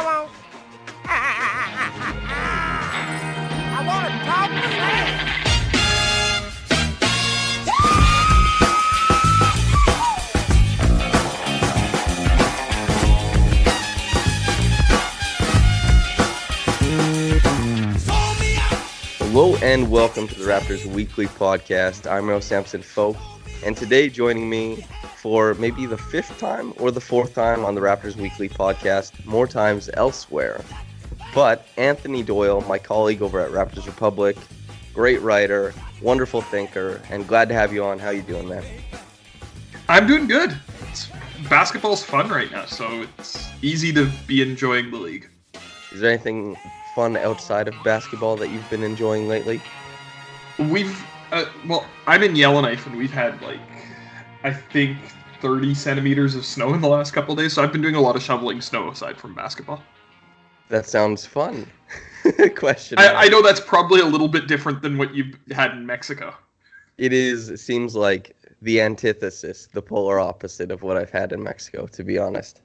won't. I want to talk to Sam. Hello and welcome to the Raptors Weekly Podcast. I'm your host, Samson Folk, and today joining me for maybe the fifth time or the fourth time on the Raptors Weekly Podcast, more times elsewhere. But Anthony Doyle, my colleague over at Raptors Republic, great writer, wonderful thinker, and glad to have you on. How you doing, man? I'm doing good. Basketball's fun right now, so it's easy to be enjoying the league. Is there anything fun outside of basketball that you've been enjoying lately? I'm in Yellowknife, and we've had, I think 30 centimeters of snow in the last couple of days, so I've been doing a lot of shoveling snow aside from basketball. That sounds fun. Question. I know that's probably a little bit different than what you've had in Mexico. It is. It seems like the antithesis, the polar opposite of what I've had in Mexico, to be honest.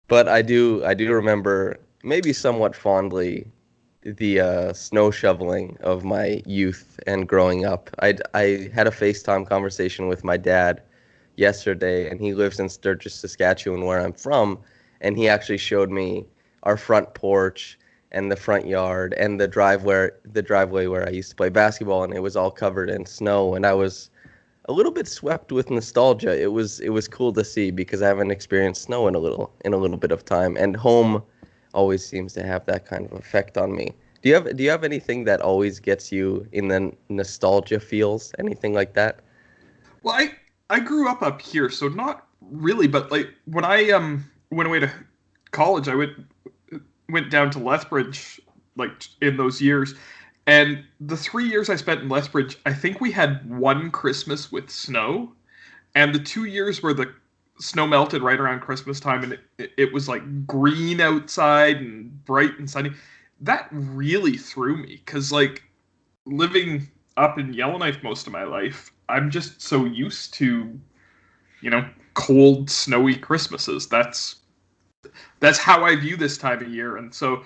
But I do remember, maybe somewhat fondly, the snow shoveling of my youth and growing up. I had a FaceTime conversation with my dad yesterday, and he lives in Sturgis, Saskatchewan, where I'm from, and he actually showed me our front porch and the front yard and the driveway where I used to play basketball, and it was all covered in snow, and I was a little bit swept with nostalgia. It was cool to see because I haven't experienced snow in a little bit of time, and home always seems to have that kind of effect on me. Do you have anything that always gets you in the nostalgia feels? Anything like that? Well, I grew up here, so not really, but when I went away to college, I went down to Lethbridge in those years, and the 3 years I spent in Lethbridge, I think we had one Christmas with snow, and the 2 years where the snow melted right around Christmas time, and it was green outside and bright and sunny. That really threw me, because living up in Yellowknife most of my life, I'm just so used to, cold, snowy Christmases. That's how I view this time of year, and so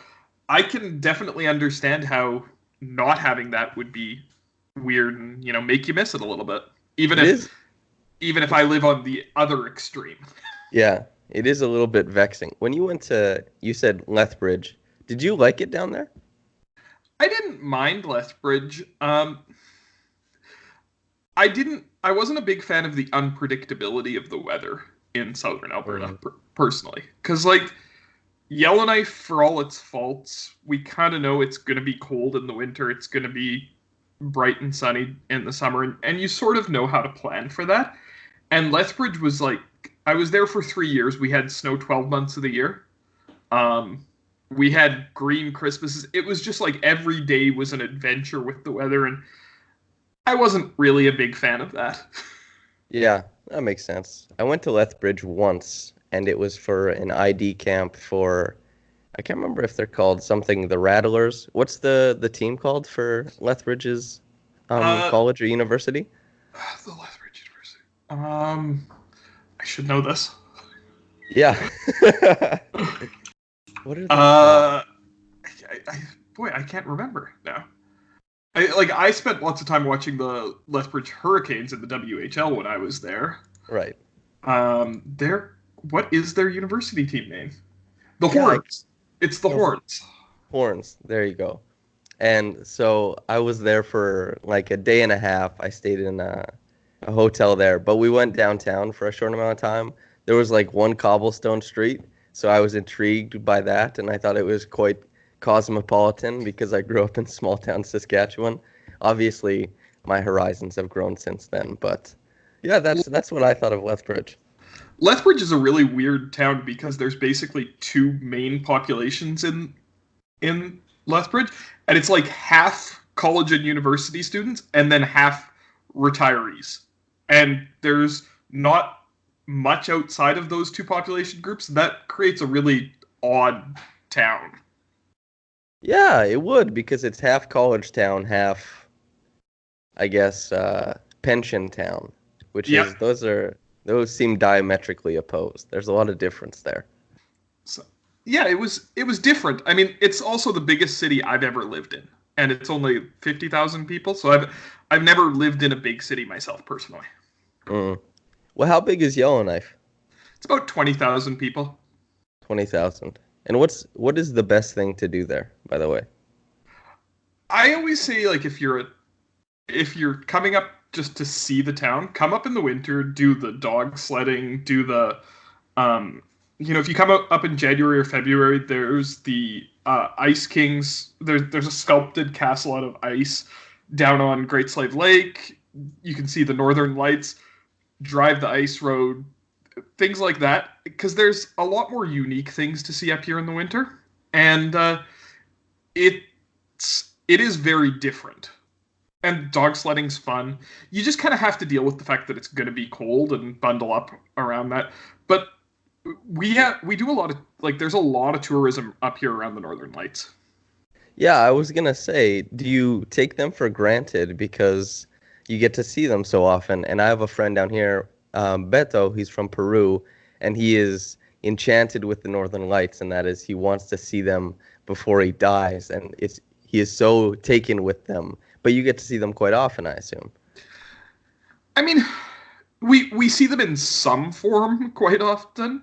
I can definitely understand how not having that would be weird and make you miss it a little bit, even if I live on the other extreme. Yeah, it is a little bit vexing. When you went to, you said Lethbridge, did you like it down there? I didn't mind Lethbridge. I wasn't a big fan of the unpredictability of the weather in southern Alberta, personally. Because, Yellowknife, for all its faults, we kind of know it's going to be cold in the winter, it's going to be bright and sunny in the summer, and you sort of know how to plan for that. And Lethbridge was I was there for 3 years. We had snow 12 months of the year. We had green Christmases. It was just every day was an adventure with the weather, and I wasn't really a big fan of that. Yeah, that makes sense. I went to Lethbridge once, and it was for an ID camp for, I can't remember if they're called something, the Rattlers. What's the team called for Lethbridge's college or university? The Lethbridge University. I should know this. Yeah. What are they called? I can't remember now. I spent lots of time watching the Lethbridge Hurricanes in the WHL when I was there. Right. What is their university team name? The Horns. It's the Horns. Horns. There you go. And so I was there for a day and a half. I stayed in a hotel there, but we went downtown for a short amount of time. There was one cobblestone street, so I was intrigued by that, and I thought it was quite cosmopolitan because I grew up in small town Saskatchewan. Obviously, my horizons have grown since then, but yeah, that's what I thought of Lethbridge. Lethbridge is a really weird town because there's basically two main populations in Lethbridge, and it's half college and university students and then half retirees. And there's not much outside of those two population groups. That creates a really odd town. Yeah, it would, because it's half college town, half, I guess, pension town, which is those seem diametrically opposed. There's a lot of difference there. So, Yeah, it was different. I mean, it's also the biggest city I've ever lived in, and it's only 50,000 people. So I've never lived in a big city myself personally. Mm. Well, how big is Yellowknife? It's about 20,000 people. 20,000. And what is the best thing to do there, by the way? I always say, like, if you're coming up just to see the town, come up in the winter, do the dog sledding, do the if you come up in January or February, there's the Ice Kings. There's a sculpted castle out of ice down on Great Slave Lake. You can see the Northern Lights, drive the ice road, things like that. Because there's a lot more unique things to see up here in the winter, and it is very different. And dog sledding's fun. You just kind of have to deal with the fact that it's going to be cold and bundle up around that. But we do a lot of, like, there's a lot of tourism up here around the Northern Lights. Yeah, I was gonna say, do you take them for granted because you get to see them so often? And I have a friend down here, Beto, he's from Peru, and he is enchanted with the Northern Lights, and that is he wants to see them before he dies, and he is so taken with them. But you get to see them quite often, I assume. I mean, we see them in some form quite often,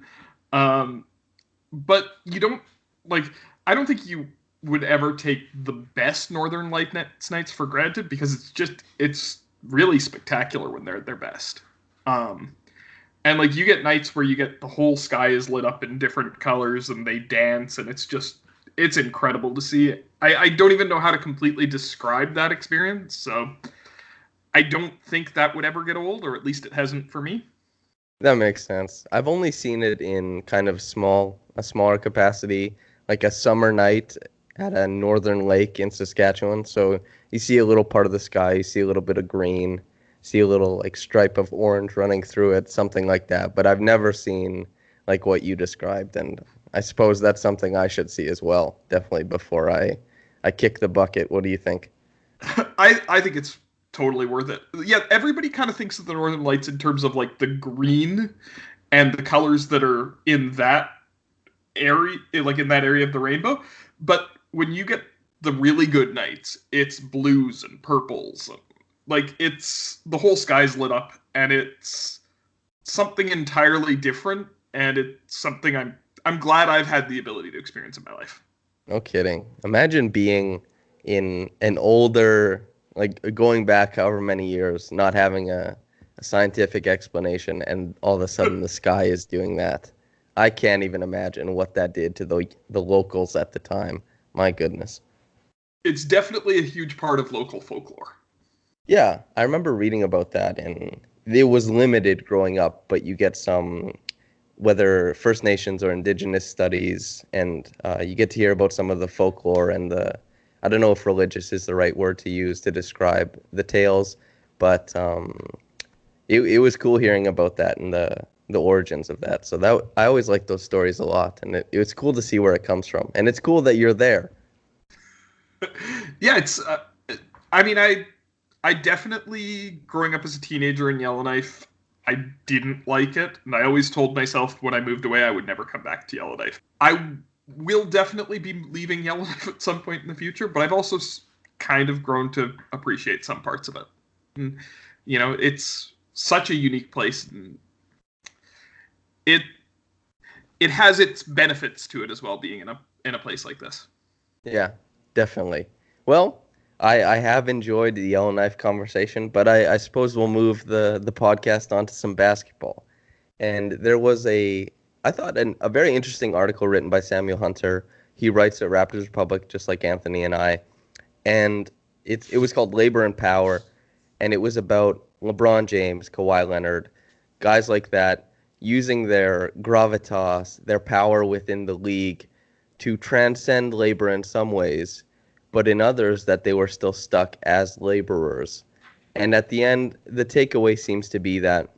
but you don't, like, I don't think you would ever take the best Northern Nights for granted, because it's really spectacular when they're at their best. And, like, you get nights where you get the whole sky is lit up in different colors and they dance, and it's incredible to see. I don't even know how to completely describe that experience, so I don't think that would ever get old, or at least it hasn't for me. That makes sense. I've only seen it in kind of a smaller capacity, like a summer night at a northern lake in Saskatchewan. So you see a little part of the sky, you see a little bit of green, see a little like stripe of orange running through it, something like that. But I've never seen like what you described, and I suppose that's something I should see as well, definitely before I kick the bucket. What do you think? I think it's totally worth it. Yeah, everybody kind of thinks of the Northern Lights in terms of, like, the green and the colors that are in that area, like in that area of the rainbow. But when you get the really good nights, it's blues and purples. Like, it's the whole sky's lit up, and it's something entirely different, and it's something I'm glad I've had the ability to experience in my life. No kidding. Imagine being in an older, like going back however many years, not having a scientific explanation, and all of a sudden the sky is doing that. I can't even imagine what that did to the locals at the time. My goodness. It's definitely a huge part of local folklore. Yeah, I remember reading about that, and it was limited growing up, but you get some, whether First Nations or Indigenous studies, and you get to hear about some of the folklore and I don't know if religious is the right word to use to describe the tales, but it was cool hearing about that and the origins of that. So that I always like those stories a lot, and it was cool to see where it comes from, and it's cool that you're there. Yeah, it's. I mean, I definitely, growing up as a teenager in Yellowknife, I didn't like it, and I always told myself when I moved away I would never come back to Yellowknife. I will definitely be leaving Yellowknife at some point in the future, but I've also kind of grown to appreciate some parts of it. And, it's such a unique place, and it has its benefits to it as well, being in a place like this. Yeah, definitely. Well, I have enjoyed the Yellowknife conversation, but I suppose we'll move the podcast onto some basketball. And there was I thought, a very interesting article written by Samuel Hunter. He writes at Raptors Republic, just like Anthony and I. And it was called Labor and Power, and it was about LeBron James, Kawhi Leonard, guys like that, using their gravitas, their power within the league to transcend labor in some ways, but in others that they were still stuck as laborers. And at the end, the takeaway seems to be that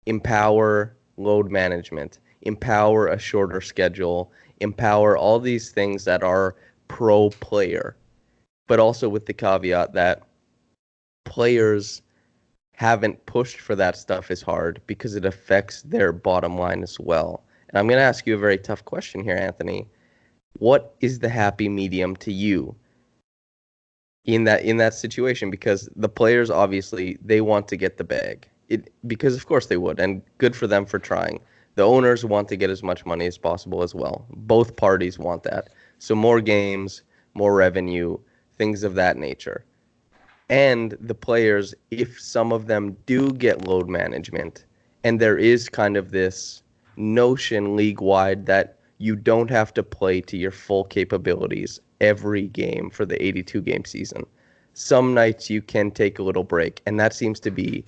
empower load management, empower a shorter schedule, empower all these things that are pro player, but also with the caveat that players haven't pushed for that stuff as hard because it affects their bottom line as well. And I'm going to ask you a very tough question here, Anthony. what is the happy medium to you in that situation? Because the players, obviously, they want to get the bag. Because of course they would, and good for them for trying. The owners want to get as much money as possible as well. Both parties want that. So more games, more revenue, things of that nature. And the players, if some of them do get load management, and there is kind of this notion league-wide that you don't have to play to your full capabilities every game for the 82-game season. Some nights you can take a little break, and that seems to be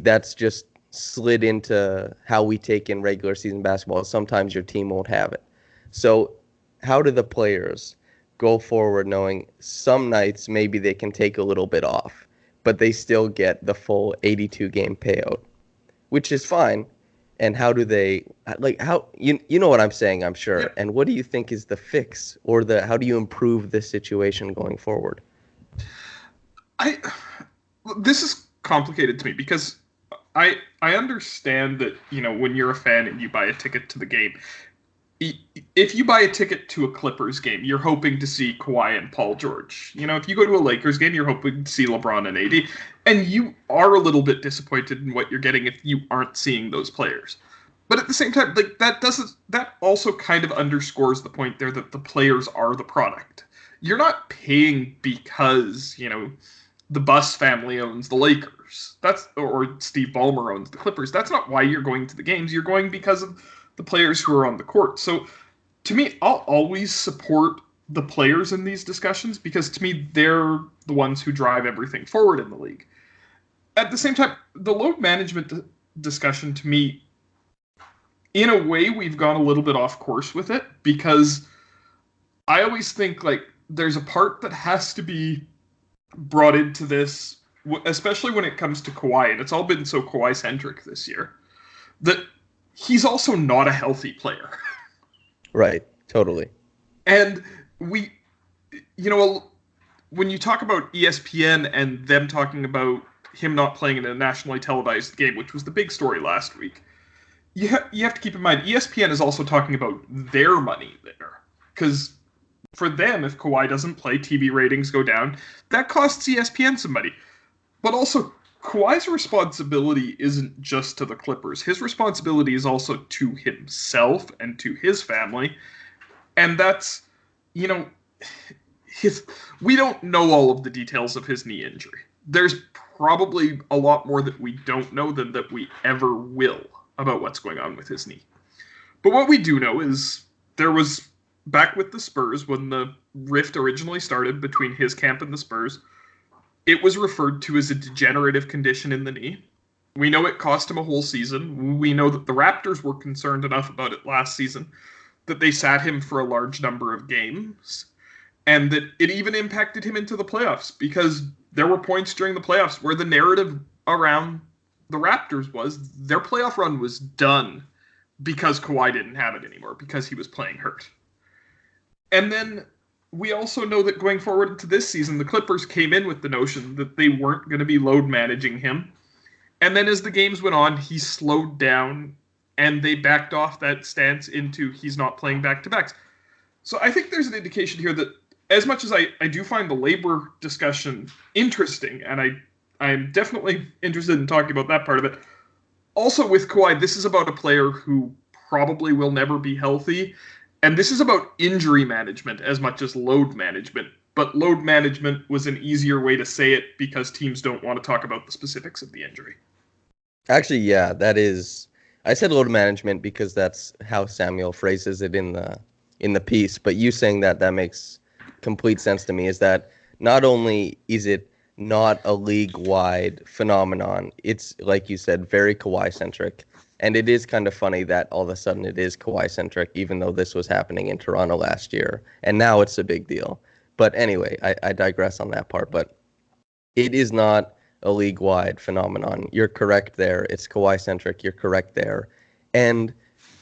that's just slid into how we take in regular season basketball. Sometimes your team won't have it. So how do the players go forward knowing some nights maybe they can take a little bit off, but they still get the full 82-game payout, which is fine? And how do they, how, you know what I'm saying, I'm sure. Yeah. And what do you think is the fix, or how do you improve this situation going forward? This is complicated to me because I understand that, when you're a fan and you buy a ticket to the game, if you buy a ticket to a Clippers game, you're hoping to see Kawhi and Paul George. If you go to a Lakers game, you're hoping to see LeBron and AD. And you are a little bit disappointed in what you're getting if you aren't seeing those players. But at the same time, that also kind of underscores the point there that the players are the product. You're not paying because, the Buss family owns the Lakers. Or Steve Ballmer owns the Clippers. That's not why you're going to the games. You're going because of the players who are on the court. So to me, I'll always support the players in these discussions because to me, they're the ones who drive everything forward in the league. At the same time, the load management discussion to me, in a way, we've gone a little bit off course with it because I always think there's a part that has to be brought into this, especially when it comes to Kawhi, and it's all been so Kawhi-centric this year, that he's also not a healthy player. Right, totally. And when you talk about ESPN and them talking about him not playing in a nationally televised game, which was the big story last week, you have to keep in mind, ESPN is also talking about their money there. Because for them, if Kawhi doesn't play, TV ratings go down. That costs ESPN some money. But also, Kawhi's responsibility isn't just to the Clippers. His responsibility is also to himself and to his family. And that's, we don't know all of the details of his knee injury. There's probably a lot more that we don't know than that we ever will about what's going on with his knee. But what we do know is there was, back with the Spurs, when the rift originally started between his camp and the Spurs, it was referred to as a degenerative condition in the knee. We know it cost him a whole season. We know that the Raptors were concerned enough about it last season that they sat him for a large number of games, and that it even impacted him into the playoffs because there were points during the playoffs where the narrative around the Raptors was their playoff run was done because Kawhi didn't have it anymore, because he was playing hurt. And then we also know that going forward into this season, the Clippers came in with the notion that they weren't going to be load managing him. And then as the games went on, he slowed down and they backed off that stance into he's not playing back-to-backs. So I think there's an indication here that as much as I do find the labor discussion interesting, and I'm definitely interested in talking about that part of it, also with Kawhi, this is about a player who probably will never be healthy. And this is about injury management as much as load management. But load management was an easier way to say it because teams don't want to talk about the specifics of the injury. Actually, yeah, that is. I said load management because that's how Samuel phrases it in the piece. But you saying that makes complete sense to me. Is that not only is it not a league-wide phenomenon, it's, like you said, very Kawhi-centric. And it is kind of funny that all of a sudden it is Kawhi-centric, even though this was happening in Toronto last year. And now it's a big deal. But anyway, I digress on that part. But it is not a league-wide phenomenon. You're correct there. It's Kawhi-centric. You're correct there. And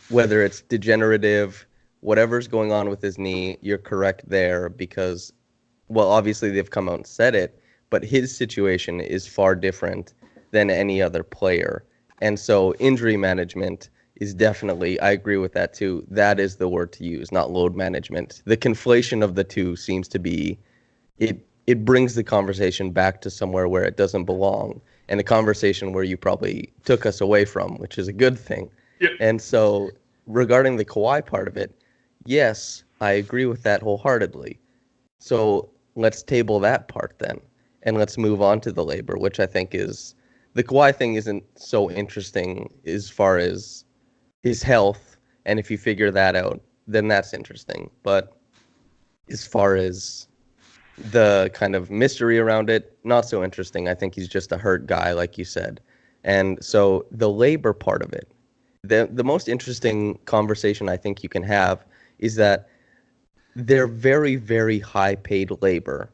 whether it's degenerative, whatever's going on with his knee, you're correct there because, well, obviously they've come out and said it, but his situation is far different than any other player. And so injury management is definitely, I agree with that too. That is the word to use, not load management. The conflation of the two seems to be, it brings the conversation back to somewhere where it doesn't belong, and a conversation where you probably took us away from, which is a good thing. Yeah. And so regarding the Kawhi part of it, yes, I agree with that wholeheartedly. So let's table that part then, and let's move on to the labor, which I think is, the Kawhi thing isn't so interesting as far as his health, and if you figure that out, then that's interesting. But as far as the kind of mystery around it, not so interesting. I think he's just a hurt guy, like you said. And so the labor part of it, the most interesting conversation I think you can have is that they're very, very high paid labor.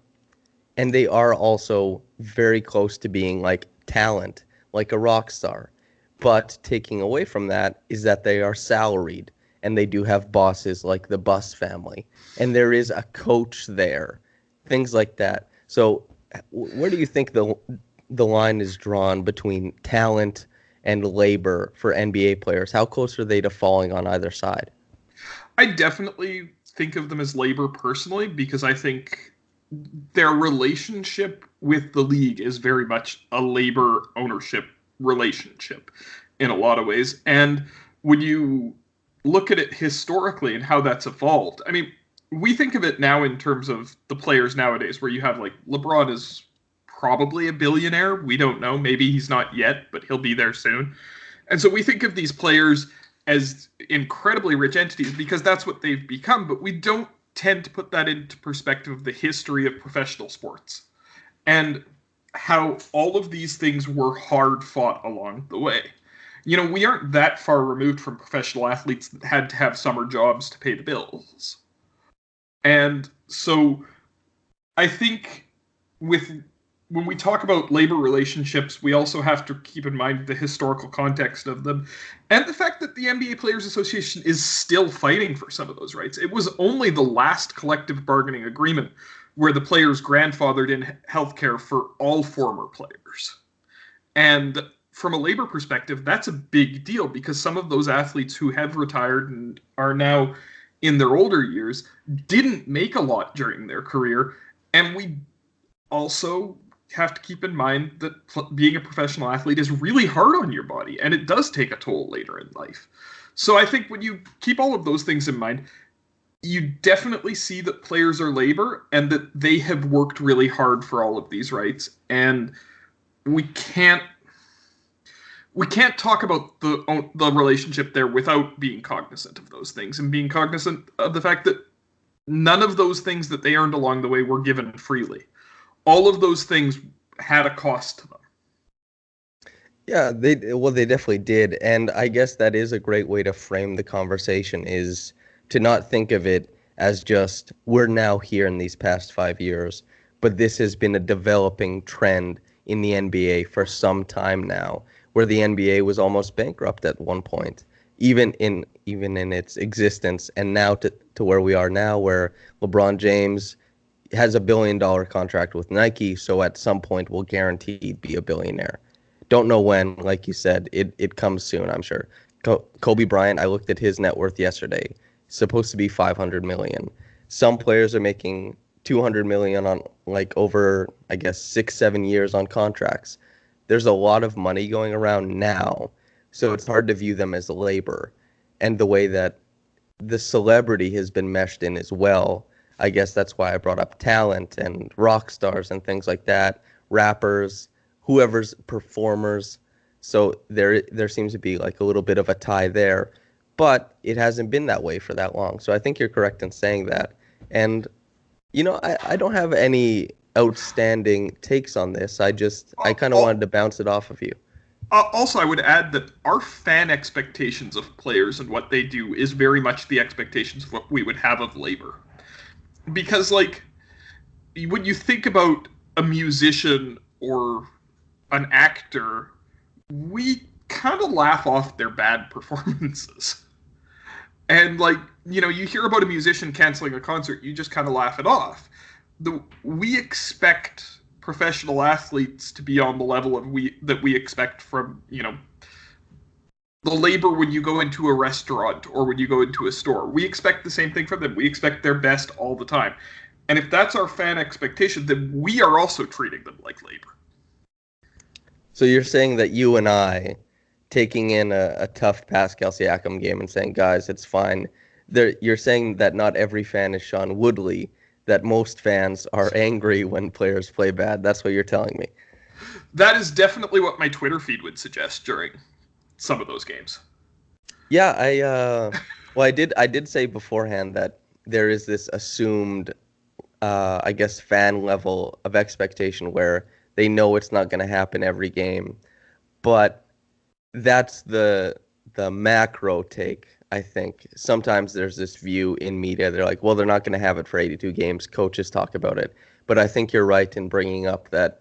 And they are also very close to being like talent, like a rock star. But taking away from that is that they are salaried and they do have bosses like the Bus family. And there is a coach there, things like that. So where do you think the line is drawn between talent and labor for NBA players? How close are they to falling on either side? I definitely think of them as labor personally, because I think their relationship with the league is very much a labor ownership relationship in a lot of ways. And when you look at it historically and how that's evolved, I mean, we think of it now in terms of the players nowadays, where you have like LeBron is probably a billionaire. We don't know. Maybe he's not yet, but he'll be there soon. And so we think of these players as incredibly rich entities because that's what they've become, but we don't tend to put that into perspective of the history of professional sports and how all of these things were hard fought along the way. You know, we aren't that far removed from professional athletes that had to have summer jobs to pay the bills. And so I think when we talk about labor relationships, we also have to keep in mind the historical context of them and the fact that the NBA Players Association is still fighting for some of those rights. It was only the last collective bargaining agreement where the players grandfathered in healthcare for all former players. And from a labor perspective, that's a big deal because some of those athletes who have retired and are now in their older years didn't make a lot during their career. And we also have to keep in mind that being a professional athlete is really hard on your body, and it does take a toll later in life. So I think when you keep all of those things in mind, you definitely see that players are labor and that they have worked really hard for all of these rights. And we can't talk about the relationship there without being cognizant of those things and being cognizant of the fact that none of those things that they earned along the way were given freely. All of those things had a cost to them. Yeah, they definitely did. And I guess that is a great way to frame the conversation, is to not think of it as just we're now here in these past 5 years, but this has been a developing trend in the NBA for some time now, where the NBA was almost bankrupt at one point, even in its existence, and now to where we are now, where LeBron James has $1 billion contract with Nike, so at some point will guaranteed be a billionaire. Don't know when, like you said, it comes soon, I'm sure. Kobe Bryant, I looked at his net worth yesterday, supposed to be $500 million. Some players are making $200 million on like over, I guess, 6-7 years on contracts. There's a lot of money going around now, so it's hard to view them as labor. And the way that the celebrity has been meshed in as well, I guess that's why I brought up talent and rock stars and things like that, rappers, whoever's performers. So there seems to be like a little bit of a tie there, but it hasn't been that way for that long. So I think you're correct in saying that. And, you know, I don't have any outstanding takes on this. I kind of wanted to bounce it off of you. Also, I would add that our fan expectations of players and what they do is very much the expectations of what we would have of labor. Because, like, when you think about a musician or an actor, we kind of laugh off their bad performances. And, like, you know, you hear about a musician canceling a concert, you just kind of laugh it off. We expect professional athletes to be on the level of that we expect from, you know, the labor when you go into a restaurant or when you go into a store. We expect the same thing from them. We expect their best all the time. And if that's our fan expectation, then we are also treating them like labor. So you're saying that you and I, taking in a tough Pascal Siakam game and saying, guys, it's fine. You're saying that not every fan is Sean Woodley, that most fans are angry when players play bad. That's what you're telling me. That is definitely what my Twitter feed would suggest during some of those games. Yeah, I did say beforehand that there is this assumed, I guess, fan level of expectation where they know it's not going to happen every game, but that's the macro take. I think sometimes there's this view in media. They're like, well, they're not going to have it for 82 games. Coaches talk about it, but I think you're right in bringing up that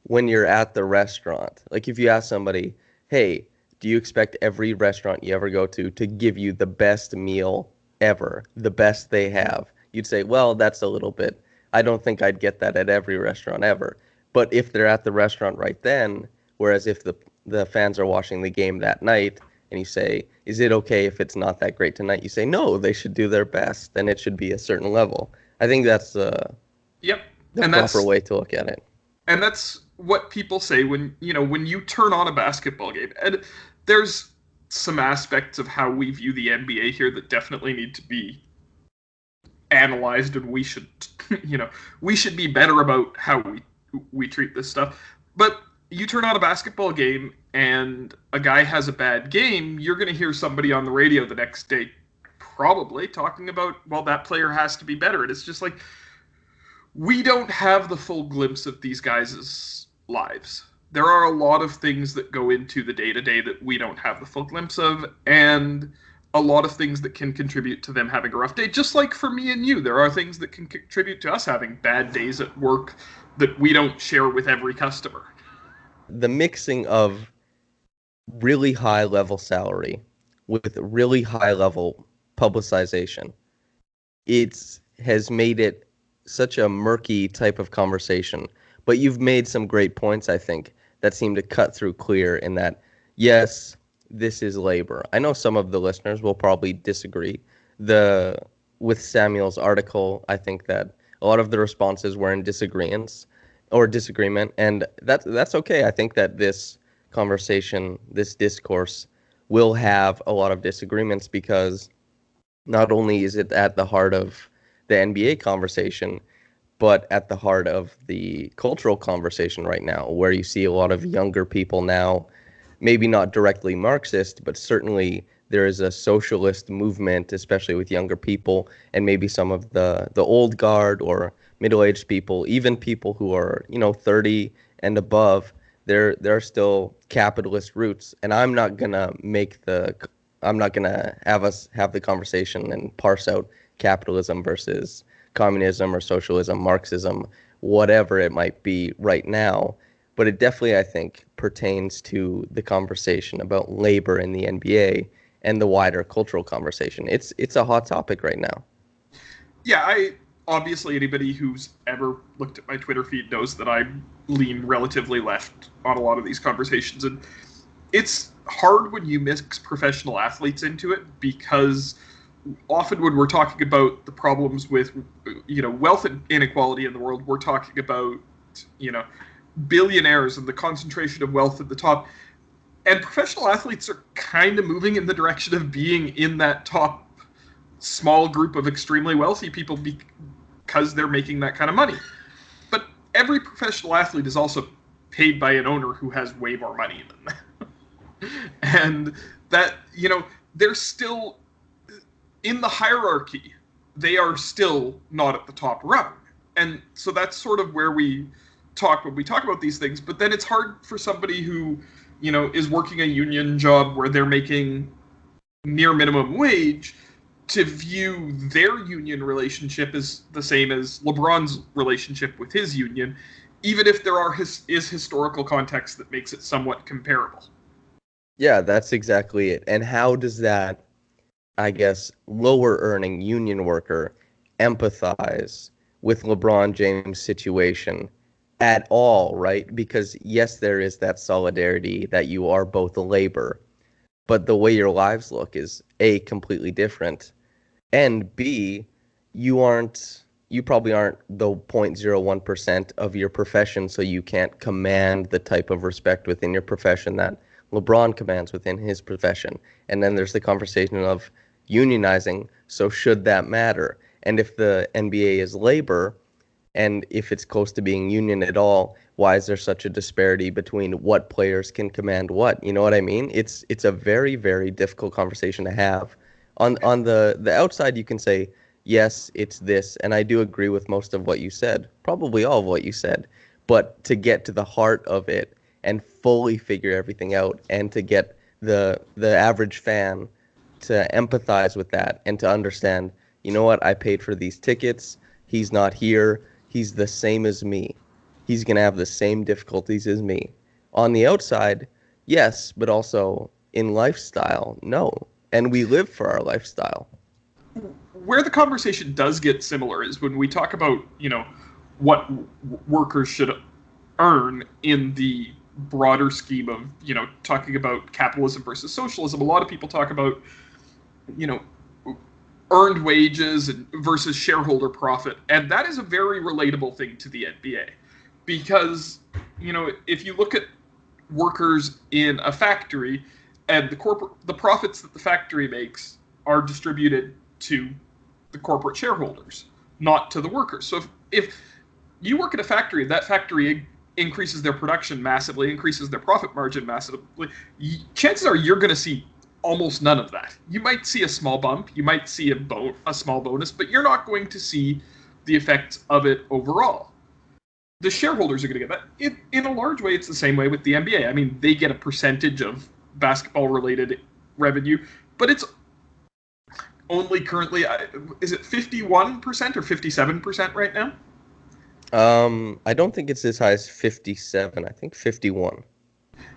when you're at the restaurant, like if you ask somebody, hey, do you expect every restaurant you ever go to give you the best meal ever, the best they have? You'd say, well, that's a little bit, I don't think I'd get that at every restaurant ever. But if they're at the restaurant right then, whereas if the fans are watching the game that night and you say, is it okay if it's not that great tonight? You say, no, they should do their best and it should be a certain level. I think that's the proper way to look at it. And that's what people say when you turn on a basketball game. And there's some aspects of how we view the NBA here that definitely need to be analyzed, and we should be better about how we treat this stuff. But you turn on a basketball game and a guy has a bad game, you're going to hear somebody on the radio the next day probably talking about, well, that player has to be better. And it's just like, we don't have the full glimpse of these guys' lives. There are a lot of things that go into the day-to-day that we don't have the full glimpse of, and a lot of things that can contribute to them having a rough day. Just like for me and you, there are things that can contribute to us having bad days at work that we don't share with every customer. The mixing of really high-level salary with really high-level publicization, it has made it such a murky type of conversation. But you've made some great points, I think, that seem to cut through clear in that, yes, this is labor. I know some of the listeners will probably disagree. With Samuel's article, I think that a lot of the responses were in disagreement, and that's okay. I think that this conversation, this discourse, will have a lot of disagreements because not only is it at the heart of the NBA conversation, but at the heart of the cultural conversation right now, where you see a lot of younger people now, maybe not directly Marxist, but certainly there is a socialist movement, especially with younger people, and maybe some of the old guard or middle-aged people, even people who are 30 and above. There are still capitalist roots, and I'm not gonna have us have the conversation and parse out capitalism versus communism or socialism, Marxism, whatever it might be right now. But it definitely, I think, pertains to the conversation about labor in the NBA and the wider cultural conversation. It's a hot topic right now. Yeah, obviously anybody who's ever looked at my Twitter feed knows that I lean relatively left on a lot of these conversations. And it's hard when you mix professional athletes into it, because often when we're talking about the problems with, wealth inequality in the world, we're talking about, billionaires and the concentration of wealth at the top. And professional athletes are kind of moving in the direction of being in that top small group of extremely wealthy people because they're making that kind of money. But every professional athlete is also paid by an owner who has way more money than them. And that, they're still in the hierarchy. They are still not at the top rung. And so that's sort of where we talk when we talk about these things. But then it's hard for somebody who, is working a union job where they're making near minimum wage to view their union relationship as the same as LeBron's relationship with his union, even if there is historical context that makes it somewhat comparable. Yeah, that's exactly it. And how does that, I guess, lower earning union worker empathize with LeBron James' situation at all, right? Because yes, there is that solidarity that you are both a labor, but the way your lives look is A, completely different, and B, you probably aren't the 0.01% of your profession, so you can't command the type of respect within your profession that LeBron commands within his profession. And then there's the conversation of unionizing, so should that matter? And if the NBA is labor, and if it's close to being union at all, why is there such a disparity between what players can command what? You know what I mean? It's a very, very difficult conversation to have. On the outside, you can say, yes, it's this, and I do agree with most of what you said, probably all of what you said. But to get to the heart of it and fully figure everything out, and to get the average fan to empathize with that and to understand, you know what, I paid for these tickets, he's not here, he's the same as me. He's going to have the same difficulties as me. On the outside, yes, but also in lifestyle, no. And we live for our lifestyle. Where the conversation does get similar is when we talk about, what workers should earn in the broader scheme of, talking about capitalism versus socialism. A lot of people talk about, earned wages versus shareholder profit. And that is a very relatable thing to the NBA. Because, if you look at workers in a factory and the profits that the factory makes are distributed to the corporate shareholders, not to the workers. So if you work at a factory, that factory increases their production massively, increases their profit margin massively, chances are you're going to see almost none of that. You might see a small bump, you might see a small bonus, but you're not going to see the effects of it overall. The shareholders are going to get that. In a large way, it's the same way with the NBA. I mean, they get a percentage of basketball-related revenue, but it's only currently, is it 51% or 57% right now? I don't think it's as high as 57. I think 51.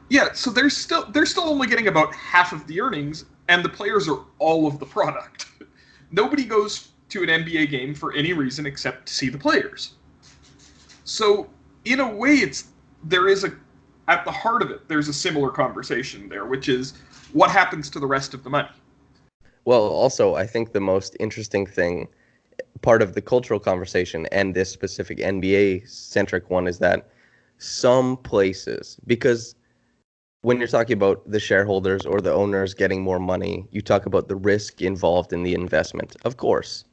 Yeah, so they're still only getting about half of the earnings, and the players are all of the product. Nobody goes to an NBA game for any reason except to see the players. So in a way, at the heart of it, there's a similar conversation there, which is what happens to the rest of the money. Well, also, I think the most interesting thing, part of the cultural conversation and this specific NBA-centric one, is that some places, because when you're talking about the shareholders or the owners getting more money, you talk about the risk involved in the investment, of course.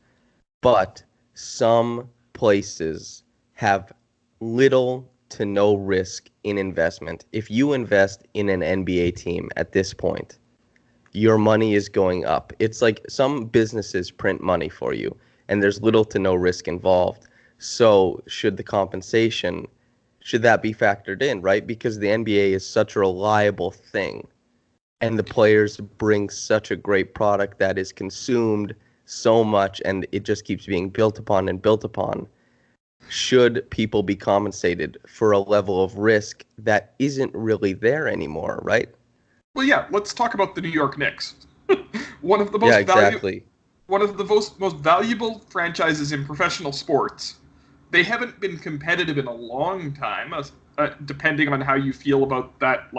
But some places have little to no risk in investment. If you invest in an NBA team at this point, your money is going up. It's like some businesses print money for you, and there's little to no risk involved. So should the compensation, should that be factored in, right? Because the NBA is such a reliable thing, and the players bring such a great product that is consumed so much, and it just keeps being built upon and built upon. Should people be compensated for a level of risk that isn't really there anymore, right? Well, yeah, let's talk about the New York Knicks. One of the most valuable franchises in professional sports. They haven't been competitive in a long time, depending on how you feel about that,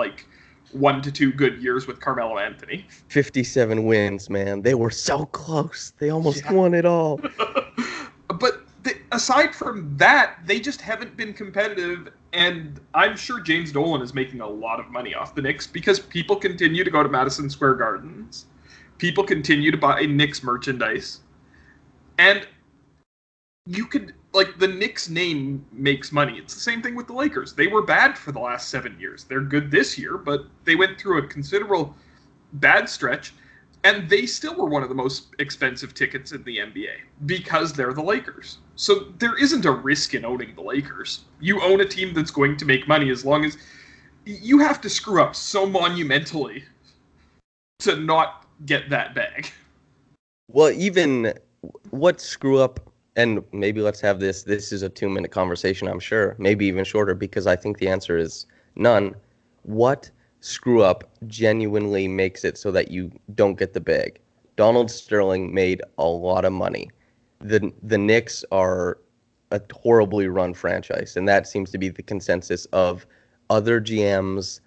1 to 2 good years with Carmelo Anthony. 57 wins, man. They were so close. They almost won it all. But aside from that, they just haven't been competitive, and I'm sure James Dolan is making a lot of money off the Knicks because people continue to go to Madison Square Gardens. People continue to buy Knicks merchandise. And you could, the Knicks name makes money. It's the same thing with the Lakers. They were bad for the last 7 years. They're good this year, but they went through a considerable bad stretch. And they still were one of the most expensive tickets in the NBA because they're the Lakers. So there isn't a risk in owning the Lakers. You own a team that's going to make money as long as you have to screw up so monumentally to not get that bag. Well, even what screw up, and maybe let's have this is a 2-minute conversation, I'm sure, maybe even shorter, because I think the answer is none. What screw up genuinely makes it so that you don't get the bag? Donald Sterling made a lot of money. The Knicks are a horribly run franchise, and that seems to be the consensus of other GMs,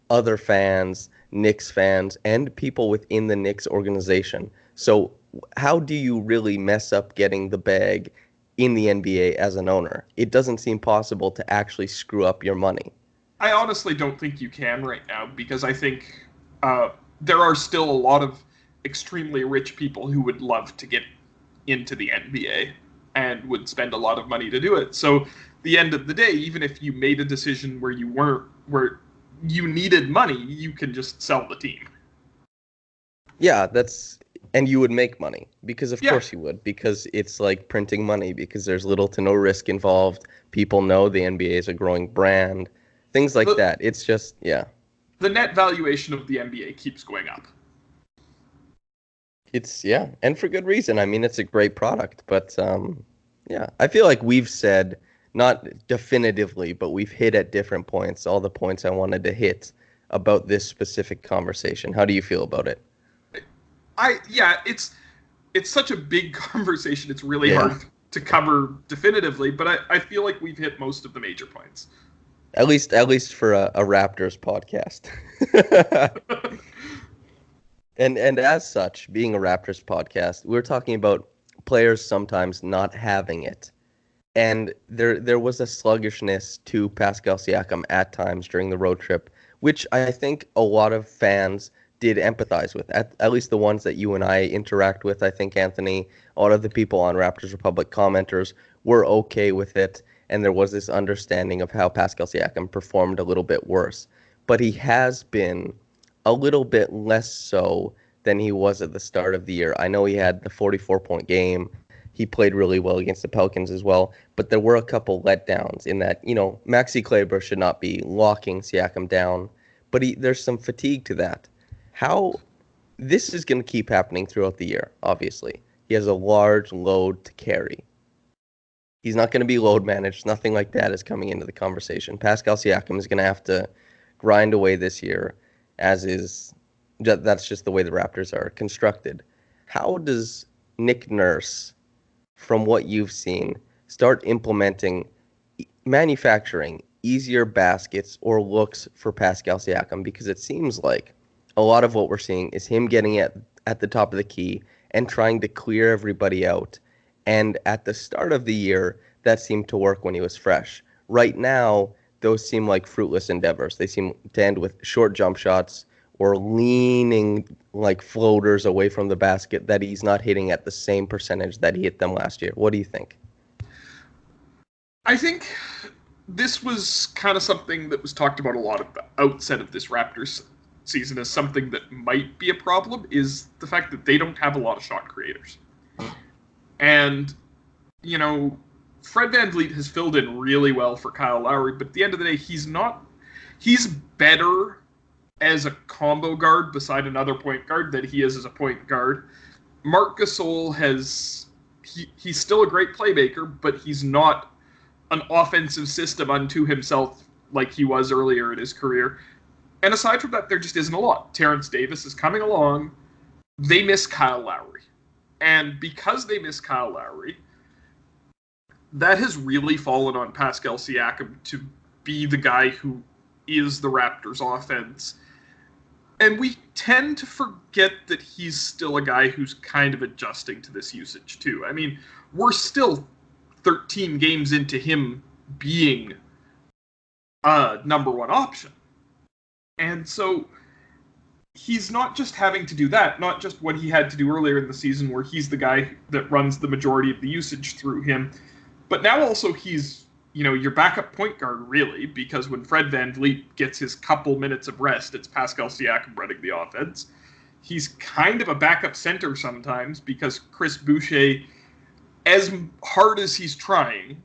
other fans. Knicks fans and people within the Knicks organization. So how do you really mess up getting the bag in the NBA as an owner? It doesn't seem possible to actually screw up your money. I honestly don't think you can right now, because I think there are still a lot of extremely rich people who would love to get into the NBA and would spend a lot of money to do it. So the end of the day, even if you made a decision where you needed money, you can just sell the team. Yeah, and you would make money, because of course you would, because it's like printing money, because there's little to no risk involved. People know the NBA is a growing brand, things like that. It's just, yeah. The net valuation of the NBA keeps going up. It's, yeah, and for good reason. I mean, it's a great product, but yeah, I feel like we've said, not definitively, but we've hit at different points all the points I wanted to hit about this specific conversation. How do you feel about it? It's such a big conversation. It's really hard to cover definitively, but I feel like we've hit most of the major points. At least for a Raptors podcast. And as such, being a Raptors podcast, we're talking about players sometimes not having it. And there was a sluggishness to Pascal Siakam at times during the road trip, which I think a lot of fans did empathize with, at least the ones that you and I interact with. I think, Anthony, a lot of the people on Raptors Republic commenters were okay with it, and there was this understanding of how Pascal Siakam performed a little bit worse. But he has been a little bit less so than he was at the start of the year. I know he had the 44-point game. He played really well against the Pelicans as well, but there were a couple letdowns in that, Maxi Kleber should not be locking Siakam down, but there's some fatigue to that. How this is going to keep happening throughout the year, obviously. He has a large load to carry. He's not going to be load managed. Nothing like that is coming into the conversation. Pascal Siakam is going to have to grind away this year, that's just the way the Raptors are constructed. How does Nick Nurse, from what you've seen, start manufacturing easier baskets or looks for Pascal Siakam? Because it seems like a lot of what we're seeing is him getting at the top of the key and trying to clear everybody out. And at the start of the year, that seemed to work when he was fresh. Right now, those seem like fruitless endeavors. They seem to end with short jump shots or leaning like floaters away from the basket that he's not hitting at the same percentage that he hit them last year. What do you think? I think this was kind of something that was talked about a lot at the outset of this Raptors season as something that might be a problem, is the fact that they don't have a lot of shot creators. And, Fred VanVleet has filled in really well for Kyle Lowry, but at the end of the day, he's better as a combo guard beside another point guard than he is as a point guard. Marc Gasol he's still a great playmaker, but he's not an offensive system unto himself like he was earlier in his career. And aside from that, there just isn't a lot. Terrence Davis is coming along. They miss Kyle Lowry. And because they miss Kyle Lowry, that has really fallen on Pascal Siakam to be the guy who is the Raptors' offense. And we tend to forget that he's still a guy who's kind of adjusting to this usage, too. I mean, we're still 13 games into him being a number one option. And so he's not just having to do that, not just what he had to do earlier in the season where he's the guy that runs the majority of the usage through him, but now also he's, your backup point guard, really, because when Fred VanVleet gets his couple minutes of rest, it's Pascal Siakam running the offense. He's kind of a backup center sometimes because Chris Boucher, as hard as he's trying,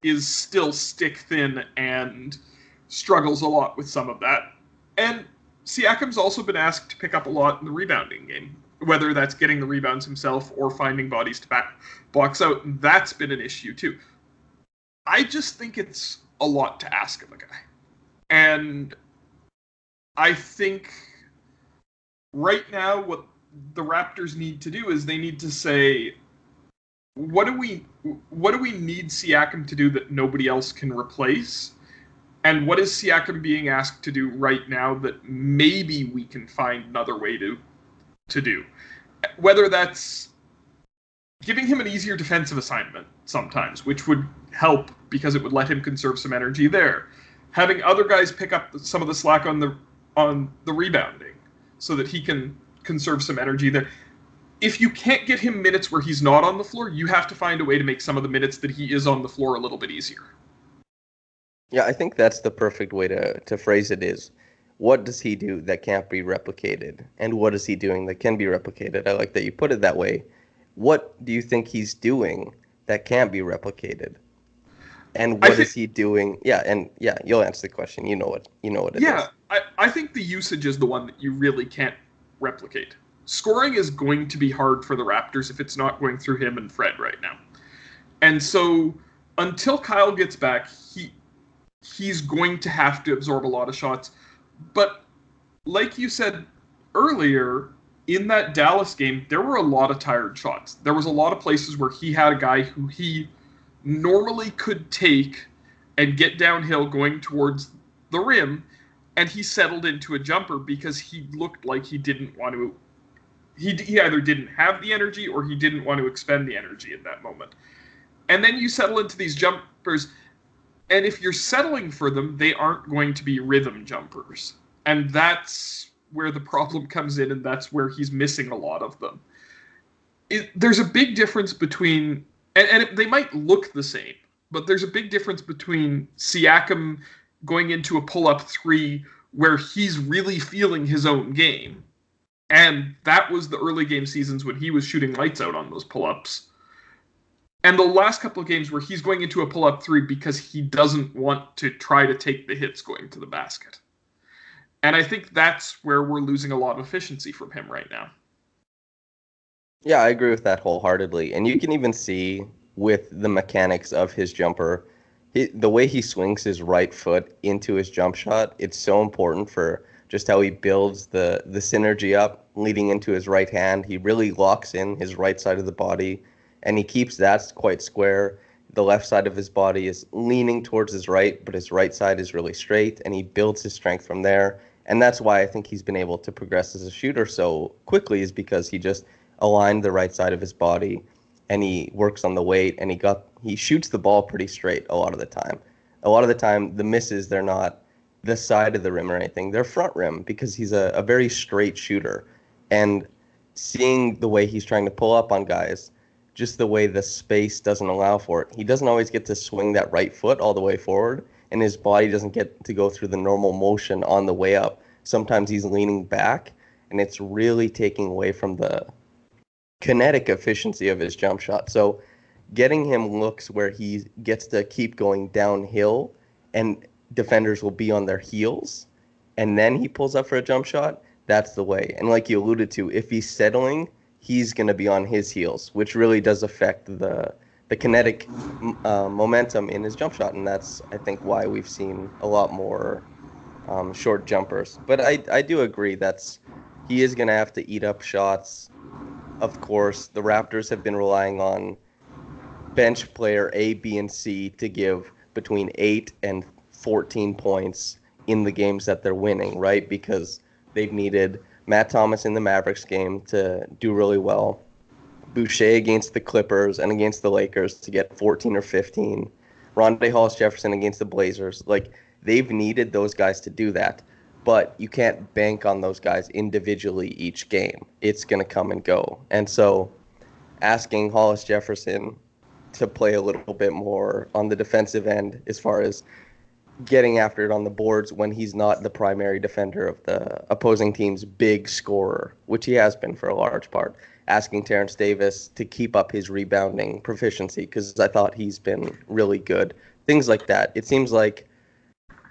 is still stick thin and struggles a lot with some of that. And Siakam's also been asked to pick up a lot in the rebounding game, whether that's getting the rebounds himself or finding bodies to box out. That's been an issue, too. I just think it's a lot to ask of a guy. And I think right now what the Raptors need to do is they need to say, what do we need Siakam to do that nobody else can replace? And what is Siakam being asked to do right now that maybe we can find another way to do? Whether that's giving him an easier defensive assignment sometimes, which would help because it would let him conserve some energy there. Having other guys pick up some of the slack on the rebounding so that he can conserve some energy there. If you can't get him minutes where he's not on the floor, you have to find a way to make some of the minutes that he is on the floor a little bit easier. Yeah, I think that's the perfect way to phrase it is, what does he do that can't be replicated? And what is he doing that can be replicated? I like that you put it that way. What do you think he's doing that can't be replicated? And what is he doing? Yeah, you'll answer the question. You know what it is. Yeah, I think the usage is the one that you really can't replicate. Scoring is going to be hard for the Raptors if it's not going through him and Fred right now. And so until Kyle gets back, he's going to have to absorb a lot of shots. But like you said earlier, in that Dallas game, there were a lot of tired shots. There was a lot of places where he had a guy who he normally could take and get downhill going towards the rim, and he settled into a jumper because he looked like he didn't want to. He either didn't have the energy or he didn't want to expend the energy at that moment. And then you settle into these jumpers, and if you're settling for them, they aren't going to be rhythm jumpers. And that's where the problem comes in, and that's where he's missing a lot of them. There's a big difference between, and they might look the same, but there's a big difference between Siakam going into a pull-up three where he's really feeling his own game. And that was the early game seasons when he was shooting lights out on those pull-ups. And the last couple of games where he's going into a pull-up three because he doesn't want to try to take the hits going to the basket. And I think that's where we're losing a lot of efficiency from him right now. Yeah, I agree with that wholeheartedly. And you can even see with the mechanics of his jumper, the way he swings his right foot into his jump shot, it's so important for just how he builds the synergy up leading into his right hand. He really locks in his right side of the body, and he keeps that quite square. The left side of his body is leaning towards his right, but his right side is really straight, and he builds his strength from there. And that's why I think he's been able to progress as a shooter so quickly, is because he just aligned the right side of his body, and he works on the weight, and he shoots the ball pretty straight a lot of the time. A lot of the time, the misses, they're not the side of the rim or anything. They're front rim because he's a very straight shooter. And seeing the way he's trying to pull up on guys, just the way the space doesn't allow for it. He doesn't always get to swing that right foot all the way forward, and his body doesn't get to go through the normal motion on the way up. Sometimes he's leaning back, and it's really taking away from the kinetic efficiency of his jump shot. So getting him looks where he gets to keep going downhill and defenders will be on their heels, and then he pulls up for a jump shot, that's the way. And like you alluded to, if he's settling, he's going to be on his heels, which really does affect the kinetic momentum in his jump shot. And that's, I think, why we've seen a lot more short jumpers. But I do agree he is going to have to eat up shots. Of course, the Raptors have been relying on bench player A, B, and C to give between 8 and 14 points in the games that they're winning, right? Because they've needed Matt Thomas in the Mavericks game to do really well, Boucher against the Clippers and against the Lakers to get 14 or 15, Rondae Hollis-Jefferson against the Blazers. Like, they've needed those guys to do that, but you can't bank on those guys individually each game. It's going to come and go. And so asking Hollis-Jefferson to play a little bit more on the defensive end as far as getting after it on the boards when he's not the primary defender of the opposing team's big scorer, which he has been for a large part. Asking Terrence Davis to keep up his rebounding proficiency, because I thought he's been really good. Things like that. It seems like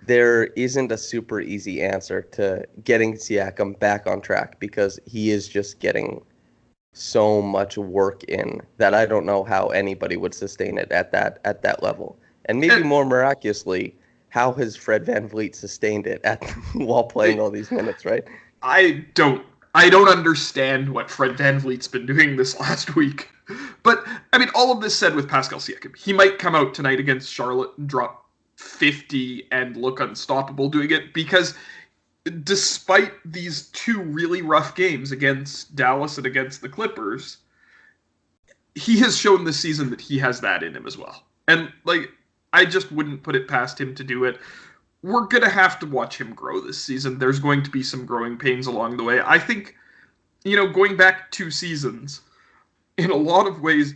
there isn't a super easy answer to getting Siakam back on track, because he is just getting so much work in that I don't know how anybody would sustain it at that level. And maybe more miraculously, how has Fred VanVleet sustained it while playing all these minutes, right? I don't understand what Fred VanVleet's been doing this last week. But, I mean, all of this said with Pascal Siakam. He might come out tonight against Charlotte and drop 50 and look unstoppable doing it, because despite these two really rough games against Dallas and against the Clippers, he has shown this season that he has that in him as well. And, like, I just wouldn't put it past him to do it. We're going to have to watch him grow this season. There's going to be some growing pains along the way. I think, going back 2 seasons, in a lot of ways,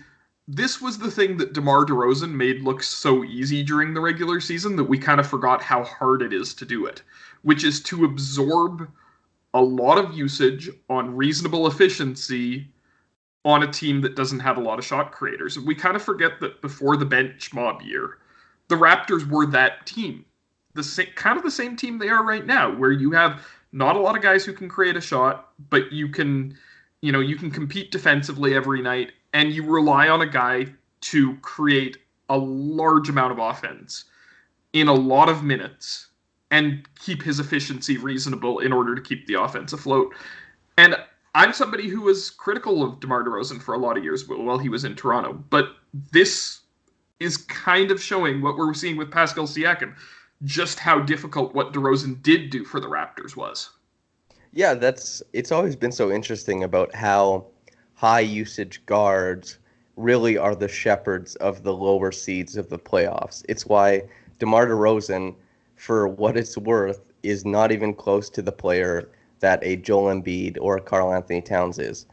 this was the thing that DeMar DeRozan made look so easy during the regular season that we kind of forgot how hard it is to do it, which is to absorb a lot of usage on reasonable efficiency on a team that doesn't have a lot of shot creators. We kind of forget that before the bench mob year, the Raptors were that team. Kind of the same team they are right now, where you have not a lot of guys who can create a shot, but you can compete defensively every night, and you rely on a guy to create a large amount of offense in a lot of minutes and keep his efficiency reasonable in order to keep the offense afloat. And I'm somebody who was critical of DeMar DeRozan for a lot of years while he was in Toronto, but this is kind of showing what we're seeing with Pascal Siakam, just how difficult what DeRozan did do for the Raptors was. Yeah, it's always been so interesting about how high usage guards really are the shepherds of the lower seeds of the playoffs. It's why DeMar DeRozan, for what it's worth, is not even close to the player that a Joel Embiid or a Karl Anthony Towns is.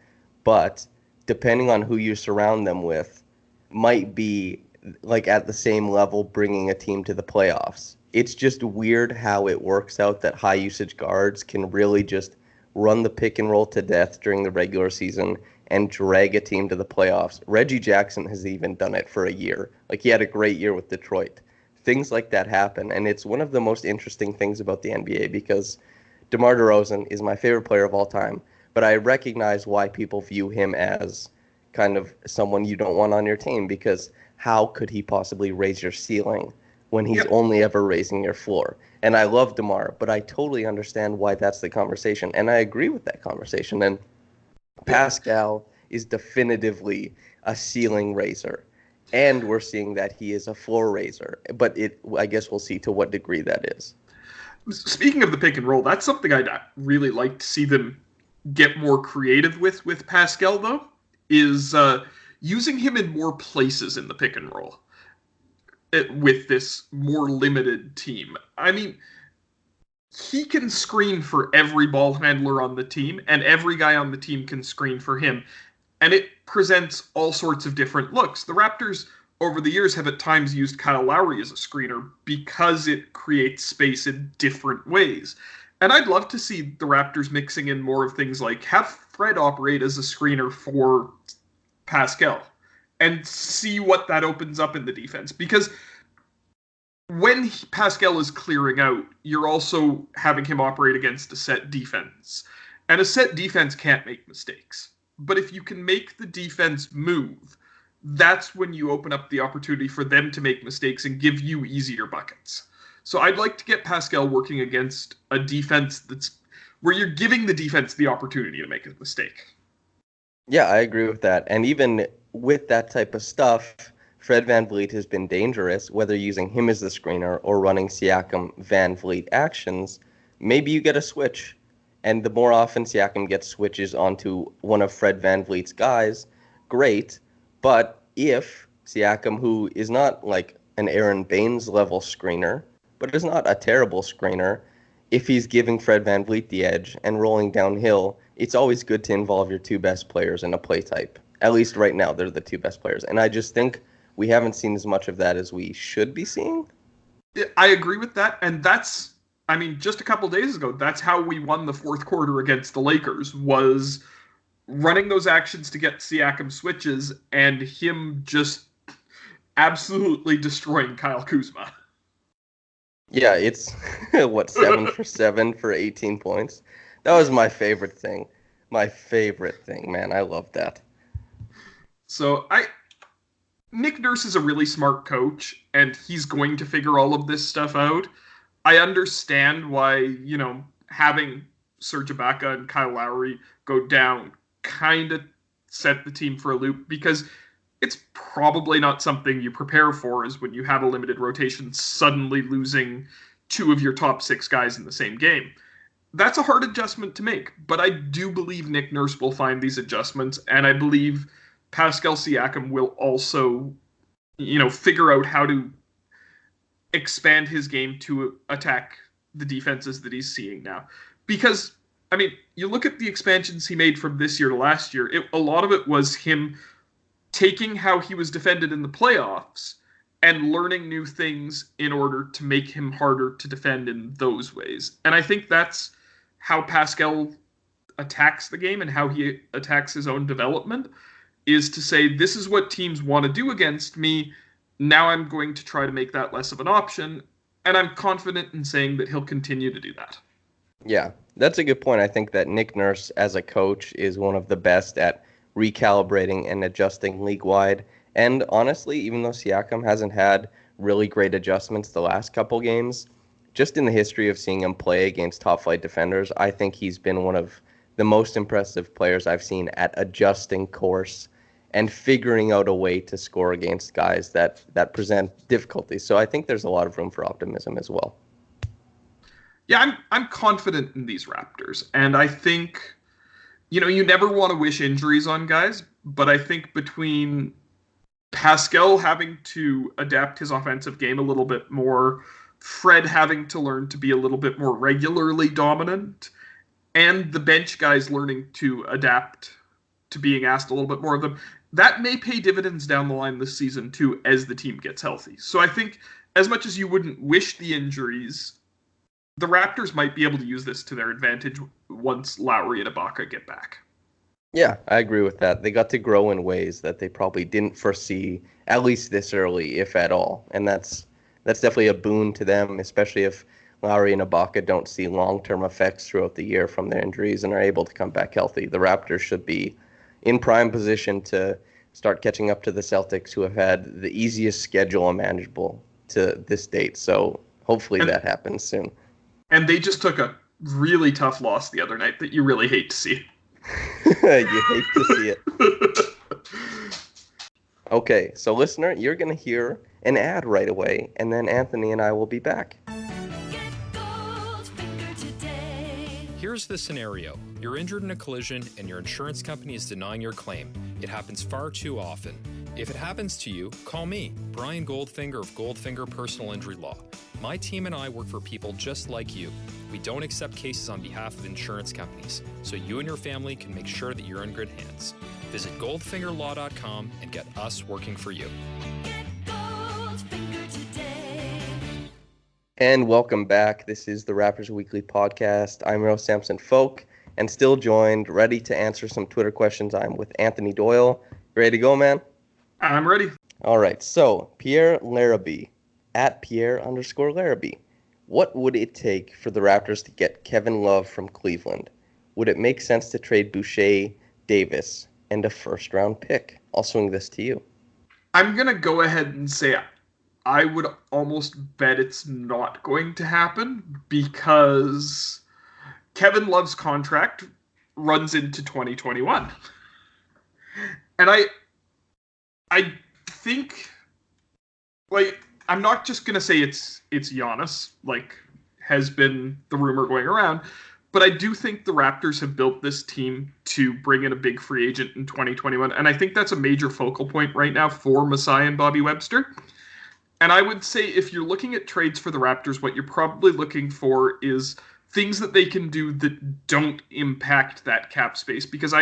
But depending on who you surround them with, might be like at the same level bringing a team to the playoffs. It's just weird how it works out that high usage guards can really just run the pick and roll to death during the regular season and drag a team to the playoffs. Reggie Jackson has even done it for a year. Like, he had a great year with Detroit. Things like that happen, and it's one of the most interesting things about the NBA, because DeMar DeRozan is my favorite player of all time, but I recognize why people view him as kind of someone you don't want on your team, because how could he possibly raise your ceiling when he's only ever raising your floor? And I love DeMar, but I totally understand why that's the conversation, and I agree with that conversation. And Pascal is definitively a ceiling raiser, and we're seeing that he is a floor raiser, but I guess we'll see to what degree that is. Speaking of the pick and roll, that's something I'd really like to see them get more creative with Pascal, though, is using him in more places in the pick and roll with this more limited team. I mean, he can screen for every ball handler on the team, and every guy on the team can screen for him. And it presents all sorts of different looks. The Raptors, over the years, have at times used Kyle Lowry as a screener because it creates space in different ways. And I'd love to see the Raptors mixing in more of things like have Fred operate as a screener for Pascal and see what that opens up in the defense. Because when Pascal is clearing out, you're also having him operate against a set defense. And a set defense can't make mistakes. But if you can make the defense move, that's when you open up the opportunity for them to make mistakes and give you easier buckets. So I'd like to get Pascal working against a defense that's where you're giving the defense the opportunity to make a mistake. Yeah, I agree with that. And even with that type of stuff, Fred VanVleet has been dangerous, whether using him as the screener or running Siakam VanVleet actions. Maybe you get a switch. And the more often Siakam gets switches onto one of Fred VanVleet's guys, great. But if Siakam, who is not like an Aaron Baines level screener, but is not a terrible screener, if he's giving Fred VanVleet the edge and rolling downhill, it's always good to involve your two best players in a play type. At least right now, they're the two best players. And I just think we haven't seen as much of that as we should be seeing. I agree with that. And that's, I mean, just a couple days ago, that's how we won the fourth quarter against the Lakers, was running those actions to get Siakam switches and him just absolutely destroying Kyle Kuzma. Yeah, it's, 7 for 7 for 18 points? That was my favorite thing. My favorite thing, man. I love that. So Nick Nurse is a really smart coach, and he's going to figure all of this stuff out. I understand why, having Serge Ibaka and Kyle Lowry go down kind of set the team for a loop, because it's probably not something you prepare for, is when you have a limited rotation suddenly losing 2 of your top 6 guys in the same game. That's a hard adjustment to make, but I do believe Nick Nurse will find these adjustments, and I believe Pascal Siakam will also, figure out how to expand his game to attack the defenses that he's seeing now. Because, you look at the expansions he made from this year to last year, a lot of it was him taking how he was defended in the playoffs and learning new things in order to make him harder to defend in those ways. And I think that's how Pascal attacks the game and how he attacks his own development, is to say, this is what teams want to do against me. Now I'm going to try to make that less of an option. And I'm confident in saying that he'll continue to do that. Yeah, that's a good point. I think that Nick Nurse as a coach is one of the best at recalibrating and adjusting league-wide. And honestly, even though Siakam hasn't had really great adjustments the last couple games, just in the history of seeing him play against top-flight defenders, I think he's been one of the most impressive players I've seen at adjusting course and figuring out a way to score against guys that present difficulties. So I think there's a lot of room for optimism as well. Yeah, I'm confident in these Raptors. And I think, you never want to wish injuries on guys, but I think between Pascal having to adapt his offensive game a little bit more, Fred having to learn to be a little bit more regularly dominant, and the bench guys learning to adapt to being asked a little bit more of them, that may pay dividends down the line this season too, as the team gets healthy. So I think, as much as you wouldn't wish the injuries, the Raptors might be able to use this to their advantage once Lowry and Ibaka get back. Yeah, I agree with that. They got to grow in ways that they probably didn't foresee, at least this early, if at all. And that's definitely a boon to them, especially if Lowry and Ibaka don't see long-term effects throughout the year from their injuries and are able to come back healthy. The Raptors should be in prime position to start catching up to the Celtics, who have had the easiest schedule imaginable to this date. So hopefully that happens soon. And they just took a really tough loss the other night that you really hate to see. You hate to see it. Okay, so listener, you're going to hear an ad right away, and then Anthony and I will be back. Here's the scenario. You're injured in a collision and your insurance company is denying your claim. It happens far too often. If it happens to you, call me, Brian Goldfinger of Goldfinger Personal Injury Law. My team and I work for people just like you. We don't accept cases on behalf of insurance companies, so you and your family can make sure that you're in good hands. Visit goldfingerlaw.com and get us working for you. And welcome back. This is the Raptors Weekly Podcast. I'm your host, Samson Folk, and still joined, ready to answer some Twitter questions. I'm with Anthony Doyle. Ready to go, man? I'm ready. All right, so Pierre Larrabee, at Pierre_Larrabee. What would it take for the Raptors to get Kevin Love from Cleveland? Would it make sense to trade Boucher, Davis, and a first-round pick? I'll swing this to you. I'm going to go ahead and say I would almost bet it's not going to happen, because Kevin Love's contract runs into 2021. And I think, I'm not just going to say it's Giannis, has been the rumor going around, but I do think the Raptors have built this team to bring in a big free agent in 2021, and I think that's a major focal point right now for Masai and Bobby Webster. And I would say, if you're looking at trades for the Raptors, what you're probably looking for is things that they can do that don't impact that cap space, because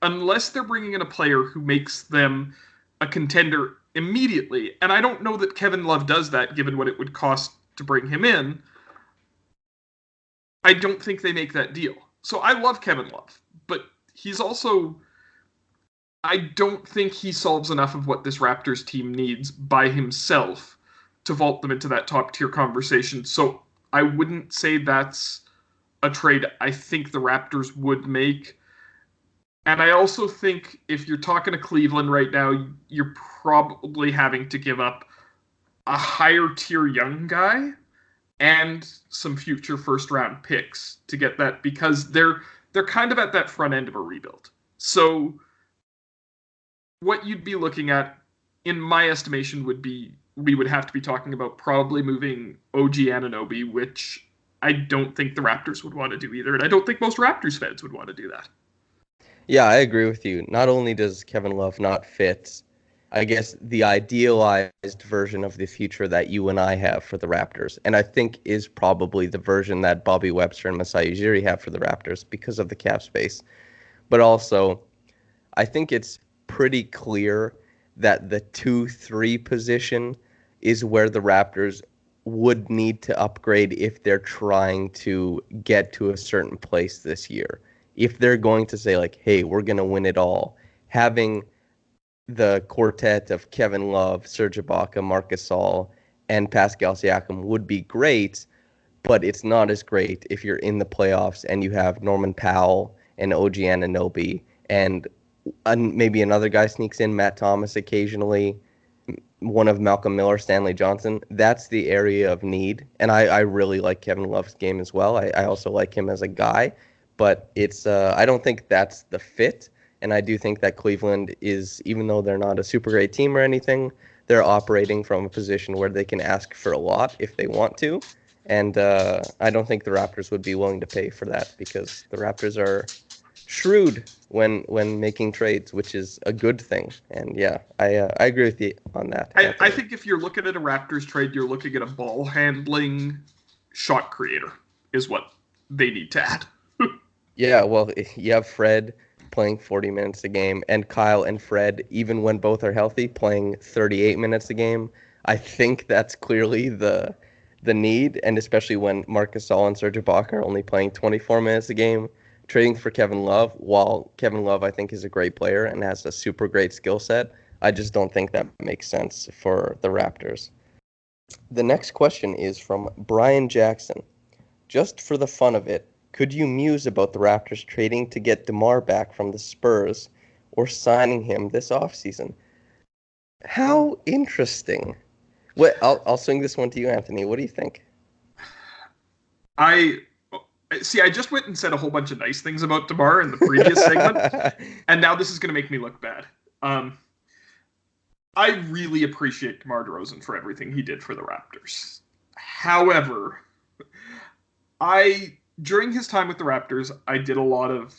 unless they're bringing in a player who makes them a contender immediately, and I don't know that Kevin Love does that given what it would cost to bring him in, I don't think they make that deal. So I love Kevin Love, but he's also, I don't think he solves enough of what this Raptors team needs by himself to vault them into that top tier conversation. So I wouldn't say that's a trade I think the Raptors would make. And I also think if you're talking to Cleveland right now, you're probably having to give up a higher tier young guy and some future first round picks to get that, because they're kind of at that front end of a rebuild. So what you'd be looking at in my estimation, we would have to be talking about probably moving OG Anunoby, which I don't think the Raptors would want to do either, and I don't think most Raptors fans would want to do that. Yeah, I agree with you. Not only does Kevin Love not fit, I guess, the idealized version of the future that you and I have for the Raptors, and I think is probably the version that Bobby Webster and Masai Ujiri have for the Raptors because of the cap space. But also, I think it's pretty clear that the 2-3 position is where the Raptors would need to upgrade if they're trying to get to a certain place this year. If they're going to say, like, hey, we're going to win it all, having the quartet of Kevin Love, Serge Ibaka, Marc Gasol, and Pascal Siakam would be great, but it's not as great if you're in the playoffs and you have Norman Powell and OG Anunoby, and maybe another guy sneaks in, Matt Thomas occasionally, one of Malcolm Miller, Stanley Johnson. That's the area of need, and I really like Kevin Love's game as well. I also like him as a guy, but it's I don't think that's the fit. And I do think that Cleveland is, even though they're not a super great team or anything, they're operating from a position where they can ask for a lot if they want to. And I don't think the Raptors would be willing to pay for that because the Raptors are shrewd when making trades, which is a good thing. And yeah, I agree with you on that. I think if you're looking at a Raptors trade, you're looking at a ball handling shot creator is what they need to add. Yeah, well, you have Fred playing 40 minutes a game, and Kyle and Fred, even when both are healthy, playing 38 minutes a game. I think that's clearly the need, and especially when Marc Gasol and Serge Ibaka are only playing 24 minutes a game. Trading for Kevin Love, while Kevin Love, I think, is a great player and has a super great skill set, I just don't think that makes sense for the Raptors. The next question is from Brian Jackson. Just for the fun of it, could you muse about the Raptors trading to get DeMar back from the Spurs or signing him this offseason? How interesting. I'll swing this one to you, Anthony. What do you think? I just went and said a whole bunch of nice things about DeMar in the previous segment, and now this is going to make me look bad. I really appreciate DeMar DeRozan for everything he did for the Raptors. However, during his time with the Raptors, I did a lot of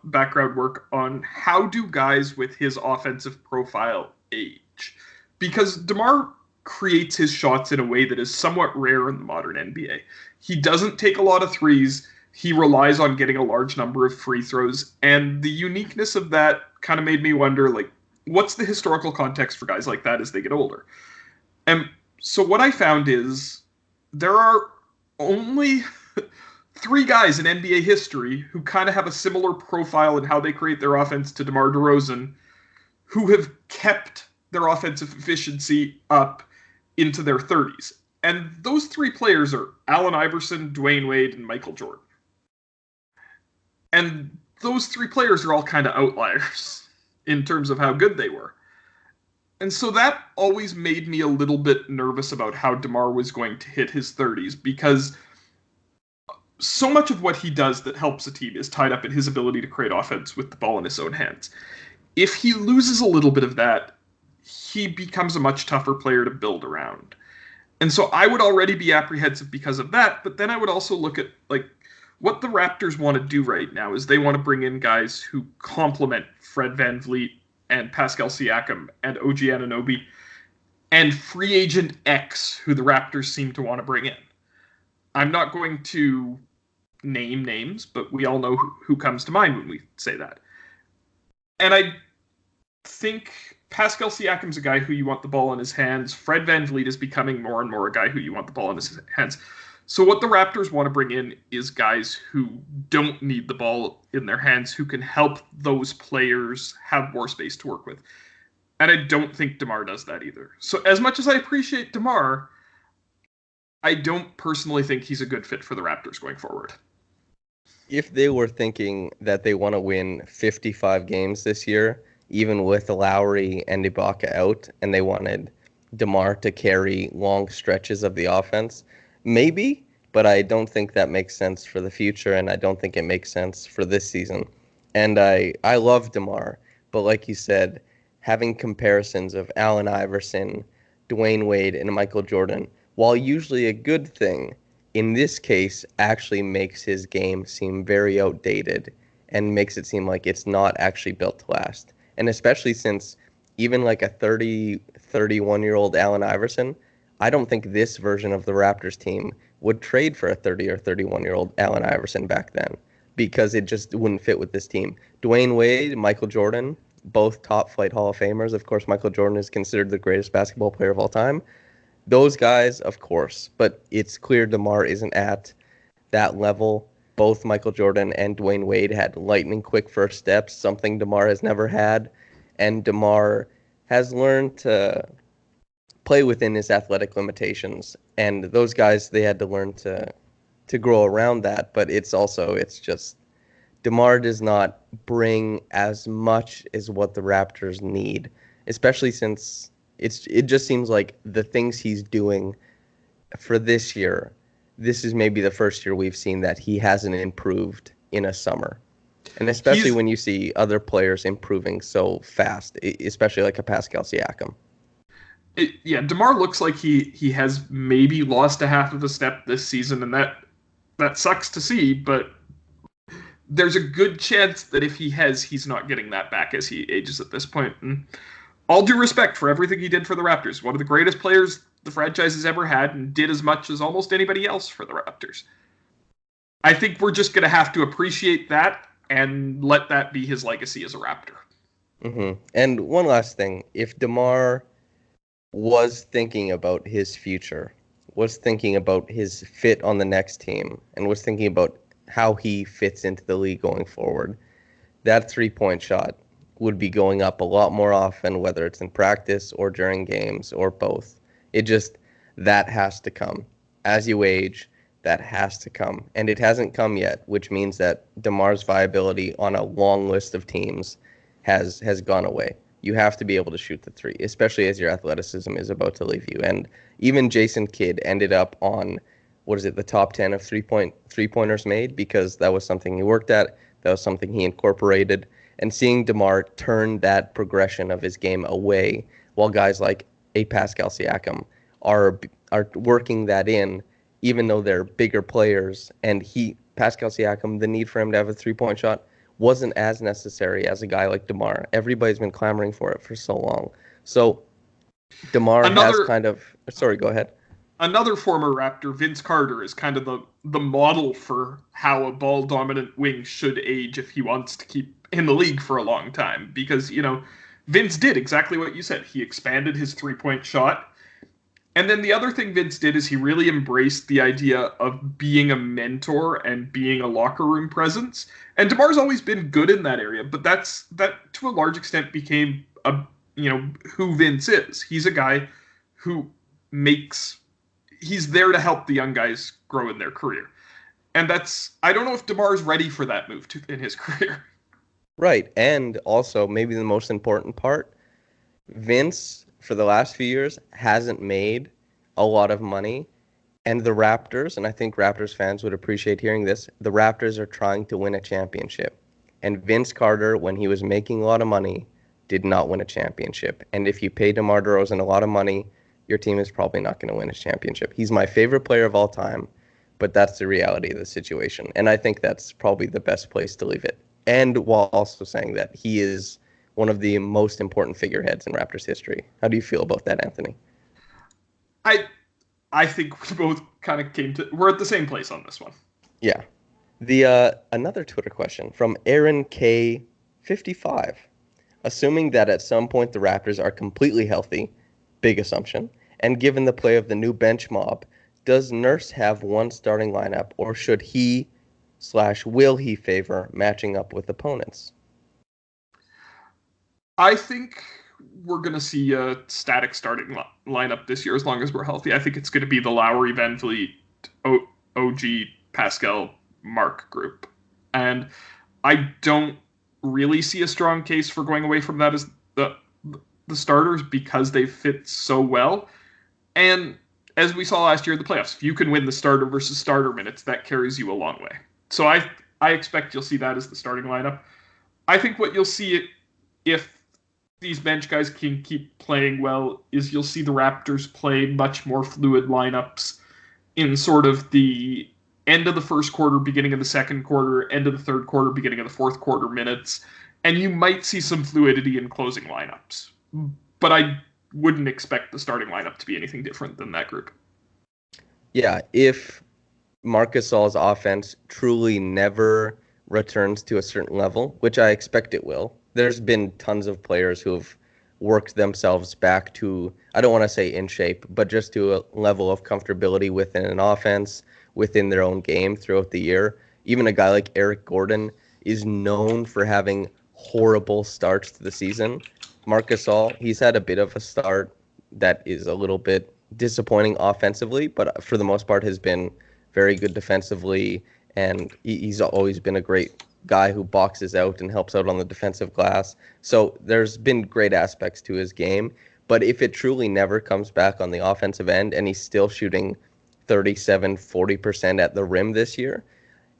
background work on how do guys with his offensive profile age. Because DeMar creates his shots in a way that is somewhat rare in the modern NBA. He doesn't take a lot of threes. He relies on getting a large number of free throws. And the uniqueness of that kind of made me wonder, like, what's the historical context for guys like that as they get older? And so what I found is there are only 3 guys in NBA history who kind of have a similar profile in how they create their offense to DeMar DeRozan, who have kept their offensive efficiency up into their 30s. And those 3 players are Allen Iverson, Dwayne Wade, and Michael Jordan. And those 3 players are all kind of outliers in terms of how good they were. And so that always made me a little bit nervous about how DeMar was going to hit his 30s, because so much of what he does that helps a team is tied up in his ability to create offense with the ball in his own hands. If he loses a little bit of that, he becomes a much tougher player to build around. And so I would already be apprehensive because of that, but then I would also look at, like, what the Raptors want to do right now is they want to bring in guys who complement Fred VanVleet and Pascal Siakam and OG Anunoby and free agent X, who the Raptors seem to want to bring in. I'm not going to name names, but we all know who comes to mind when we say that. And I think Pascal Siakam's a guy who you want the ball in his hands. Fred VanVleet is becoming more and more a guy who you want the ball in his hands. So what the Raptors want to bring in is guys who don't need the ball in their hands, who can help those players have more space to work with. And I don't think DeMar does that either. So as much as I appreciate DeMar, I don't personally think he's a good fit for the Raptors going forward. If they were thinking that they want to win 55 games this year, even with Lowry and Ibaka out, and they wanted DeMar to carry long stretches of the offense, maybe, but I don't think that makes sense for the future, and I don't think it makes sense for this season. And I love DeMar, but like you said, having comparisons of Allen Iverson, Dwayne Wade, and Michael Jordan, while usually a good thing, in this case actually makes his game seem very outdated and makes it seem like it's not actually built to last. And especially since even like a 31-year-old Allen Iverson, I don't think this version of the Raptors team would trade for a 30 or 31-year-old Allen Iverson back then because it just wouldn't fit with this team. Dwayne Wade, Michael Jordan, both top flight Hall of Famers. Of course, Michael Jordan is considered the greatest basketball player of all time. Those guys, of course, but it's clear DeMar isn't at that level. Both Michael Jordan and Dwayne Wade had lightning quick first steps, something DeMar has never had. And DeMar has learned to play within his athletic limitations. And those guys, they had to learn to grow around that. But it's just DeMar does not bring as much as what the Raptors need, especially since it just seems like the things he's doing for this year, this is maybe the first year we've seen that he hasn't improved in a summer. And especially when you see other players improving so fast, especially like a Pascal Siakam. DeMar looks like he has maybe lost a half of a step this season, and that sucks to see, but there's a good chance that if he has, he's not getting that back as he ages at this point. And all due respect for everything he did for the Raptors, one of the greatest players the franchise has ever had, and did as much as almost anybody else for the Raptors. I think we're just going to have to appreciate that and let that be his legacy as a Raptor. Mm-hmm. And one last thing, if DeMar was thinking about his future, was thinking about his fit on the next team, and was thinking about how he fits into the league going forward, that three-point shot would be going up a lot more often, whether it's in practice or during games or both. That has to come. As you age, that has to come. And it hasn't come yet, which means that DeMar's viability on a long list of teams has gone away. You have to be able to shoot the three, especially as your athleticism is about to leave you. And even Jason Kidd ended up on, the top 10 of three-pointers made, because that was something he worked at. That was something he incorporated. And seeing DeMar turn that progression of his game away, while guys like a Pascal Siakam are working that in, even though they're bigger players, and Pascal Siakam, the need for him to have a three-point shot wasn't as necessary as a guy like DeMar. Everybody's been clamoring for it for so long. So DeMar has kind of... Sorry, go ahead. Another former Raptor, Vince Carter, is kind of the model for how a ball-dominant wing should age if he wants to keep in the league for a long time. Because, Vince did exactly what you said. He expanded his three-point shot. And then the other thing Vince did is he really embraced the idea of being a mentor and being a locker room presence. And DeMar's always been good in that area, but that to a large extent became who Vince is. He's a guy who he's there to help the young guys grow in their career. And I don't know if DeMar's ready for that move in his career. Right. And also, maybe the most important part, Vince, for the last few years, hasn't made a lot of money. And the Raptors, and I think Raptors fans would appreciate hearing this, the Raptors are trying to win a championship. And Vince Carter, when he was making a lot of money, did not win a championship. And if you pay DeMar DeRozan a lot of money, your team is probably not going to win a championship. He's my favorite player of all time, but that's the reality of the situation. And I think that's probably the best place to leave it. And while also saying that he is one of the most important figureheads in Raptors history. How do you feel about that, Anthony? I think we both kind of we're at the same place on this one. Yeah. The another Twitter question from Aaron K55. Assuming that at some point the Raptors are completely healthy, big assumption, and given the play of the new bench mob, does Nurse have one starting lineup, or should he/will he favor matching up with opponents? I think we're going to see a static starting lineup this year as long as we're healthy. I think it's going to be the Lowry, Van Vliet, OG, Pascal, Mark group. And I don't really see a strong case for going away from that as the starters because they fit so well. And as we saw last year in the playoffs, if you can win the starter versus starter minutes, that carries you a long way. So I expect you'll see that as the starting lineup. I think what you'll see if these bench guys can keep playing well is you'll see the Raptors play much more fluid lineups in sort of the end of the first quarter, beginning of the second quarter, end of the third quarter, beginning of the fourth quarter minutes. And you might see some fluidity in closing lineups. But I wouldn't expect the starting lineup to be anything different than that group. Yeah, if Marc Gasol's offense truly never returns to a certain level, which I expect it will, there's been tons of players who have worked themselves back to, I don't want to say in shape, but just to a level of comfortability within an offense, within their own game throughout the year. Even a guy like Eric Gordon is known for having horrible starts to the season. Marc Gasol, he's had a bit of a start that is a little bit disappointing offensively, but for the most part has been very good defensively, and he's always been a great guy who boxes out and helps out on the defensive glass. So there's been great aspects to his game, but if it truly never comes back on the offensive end and he's still shooting 37-40% at the rim this year,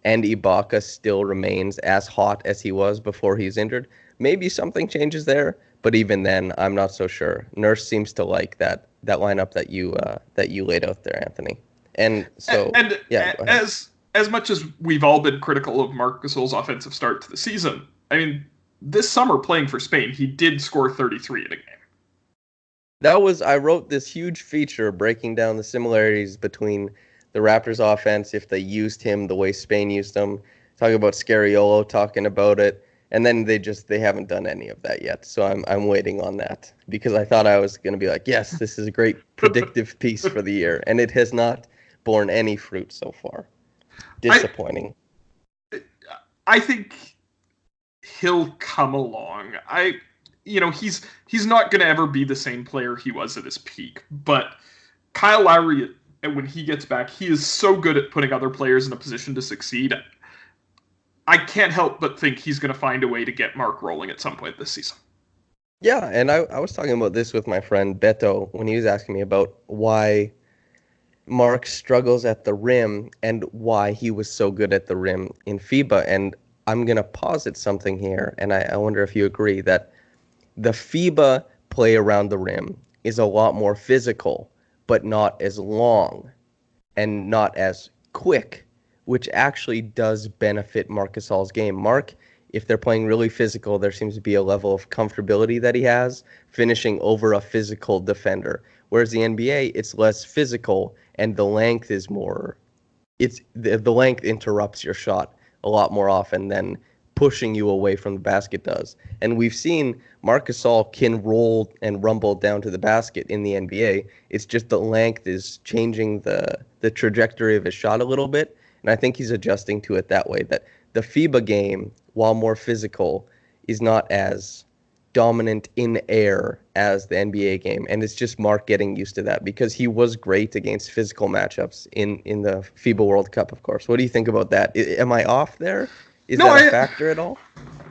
and Ibaka still remains as hot as he was before he's injured, maybe something changes there. But even then, I'm not so sure. Nurse seems to like that lineup that you laid out there, Anthony. And so, yeah, as much as we've all been critical of Marc Gasol's offensive start to the season, I mean, this summer playing for Spain, he did score 33 in a game. I wrote this huge feature breaking down the similarities between the Raptors offense if they used him the way Spain used him, talking about Scariolo talking about it. And then they haven't done any of that yet. So I'm waiting on that because I thought I was going to be like, yes, this is a great predictive piece for the year. And it has not borne any fruit so far. Disappointing. I think he'll come along. He's not going to ever be the same player he was at his peak. But Kyle Lowry, when he gets back, he is so good at putting other players in a position to succeed. I can't help but think he's going to find a way to get Marc rolling at some point this season. Yeah, and I was talking about this with my friend Beto when he was asking me about why Marc struggles at the rim and why he was so good at the rim in FIBA. And I'm going to posit something here, and I wonder if you agree that the FIBA play around the rim is a lot more physical, but not as long and not as quick, which actually does benefit Marc Gasol's game. Marc, if they're playing really physical, there seems to be a level of comfortability that he has finishing over a physical defender. Whereas the NBA, it's less physical and the length is more. The length interrupts your shot a lot more often than pushing you away from the basket does. And we've seen Marc Gasol can roll and rumble down to the basket in the NBA. It's just the length is changing the trajectory of his shot a little bit. And I think he's adjusting to it that way, that the FIBA game, while more physical, is not as dominant in air as the NBA game. And it's just Marc getting used to that because he was great against physical matchups in the FIBA World Cup, of course. What do you think about that? Am I off there? Is that a factor at all?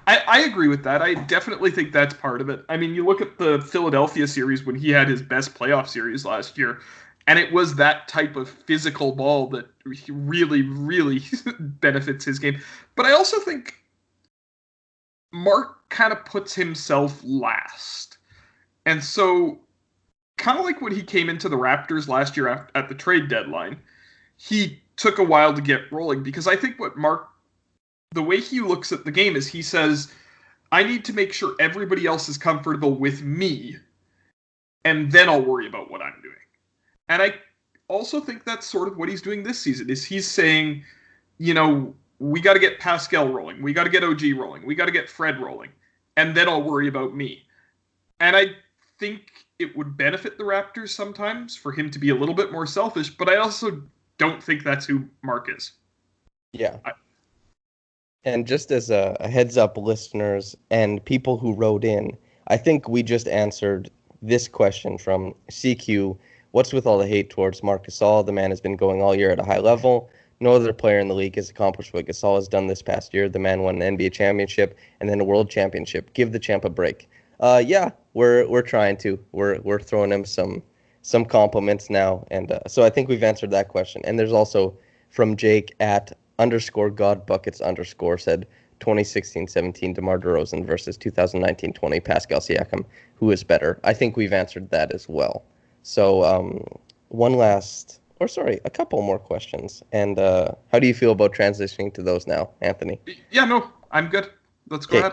I agree with that. I definitely think that's part of it. I mean, you look at the Philadelphia series when he had his best playoff series last year, and it was that type of physical ball that really, really benefits his game. But I also think Marc kind of puts himself last. And so, kind of like when he came into the Raptors last year at the trade deadline, he took a while to get rolling. Because I think what Marc, the way he looks at the game is he says, I need to make sure everybody else is comfortable with me, and then I'll worry about what I'm doing. And I also think that's sort of what he's doing this season, is he's saying, we got to get Pascal rolling. We got to get OG rolling. We got to get Fred rolling. And then I'll worry about me. And I think it would benefit the Raptors sometimes for him to be a little bit more selfish, but I also don't think that's who Marc is. Yeah. And just as a heads up, listeners and people who wrote in, I think we just answered this question from CQ. What's with all the hate towards Marc Gasol? The man has been going all year at a high level. No other player in the league has accomplished what Gasol has done this past year. The man won an NBA championship and then a world championship. Give the champ a break. Yeah, we're trying to. We're throwing him some compliments now, and so I think we've answered that question. And there's also from Jake at _GodBuckets_ said, 2016-17 DeMar DeRozan versus 2019-20 Pascal Siakam, who is better? I think we've answered that as well. So a couple more questions. And how do you feel about transitioning to those now, Anthony? Yeah, no, I'm good. Let's go ahead.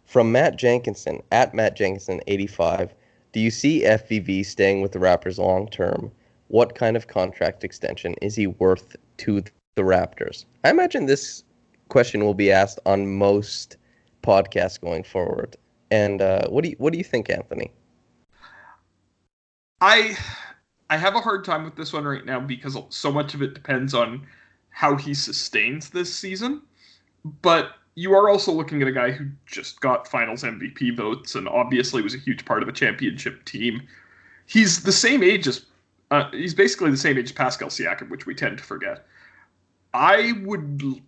From Matt Jenkinson, at Matt Jenkinson 85, do you see FVV staying with the Raptors long term? What kind of contract extension is he worth to the Raptors? I imagine this question will be asked on most podcasts going forward. And what do you think, Anthony? I have a hard time with this one right now because so much of it depends on how he sustains this season. But you are also looking at a guy who just got Finals MVP votes and obviously was a huge part of a championship team. He's the same age as he's basically the same age as Pascal Siakam, which we tend to forget. I would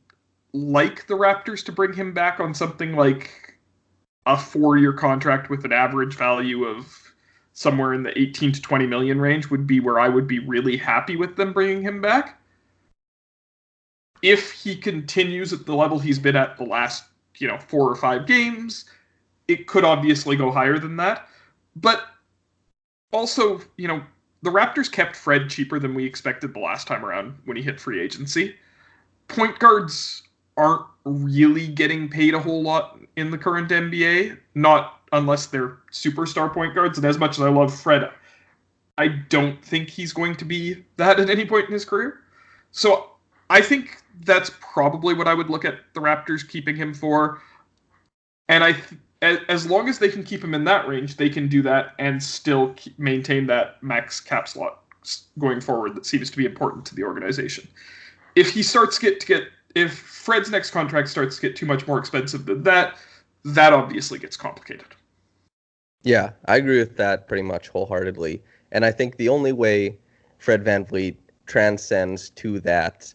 like the Raptors to bring him back on something like a 4-year contract with an average value of somewhere in the 18 to 20 million range would be where I would be really happy with them bringing him back. If he continues at the level he's been at the last, 4 or 5 games, it could obviously go higher than that. But also, the Raptors kept Fred cheaper than we expected the last time around when he hit free agency. Point guards aren't really getting paid a whole lot in the current NBA, not unless they're superstar point guards. And as much as I love Fred, I don't think he's going to be that at any point in his career. So I think that's probably what I would look at the Raptors keeping him for. And as long as they can keep him in that range, they can do that and still maintain that max cap slot going forward that seems to be important to the organization. If he starts if Fred's next contract starts to get too much more expensive than that obviously gets complicated. Yeah, I agree with that pretty much wholeheartedly. And I think the only way Fred VanVleet transcends to that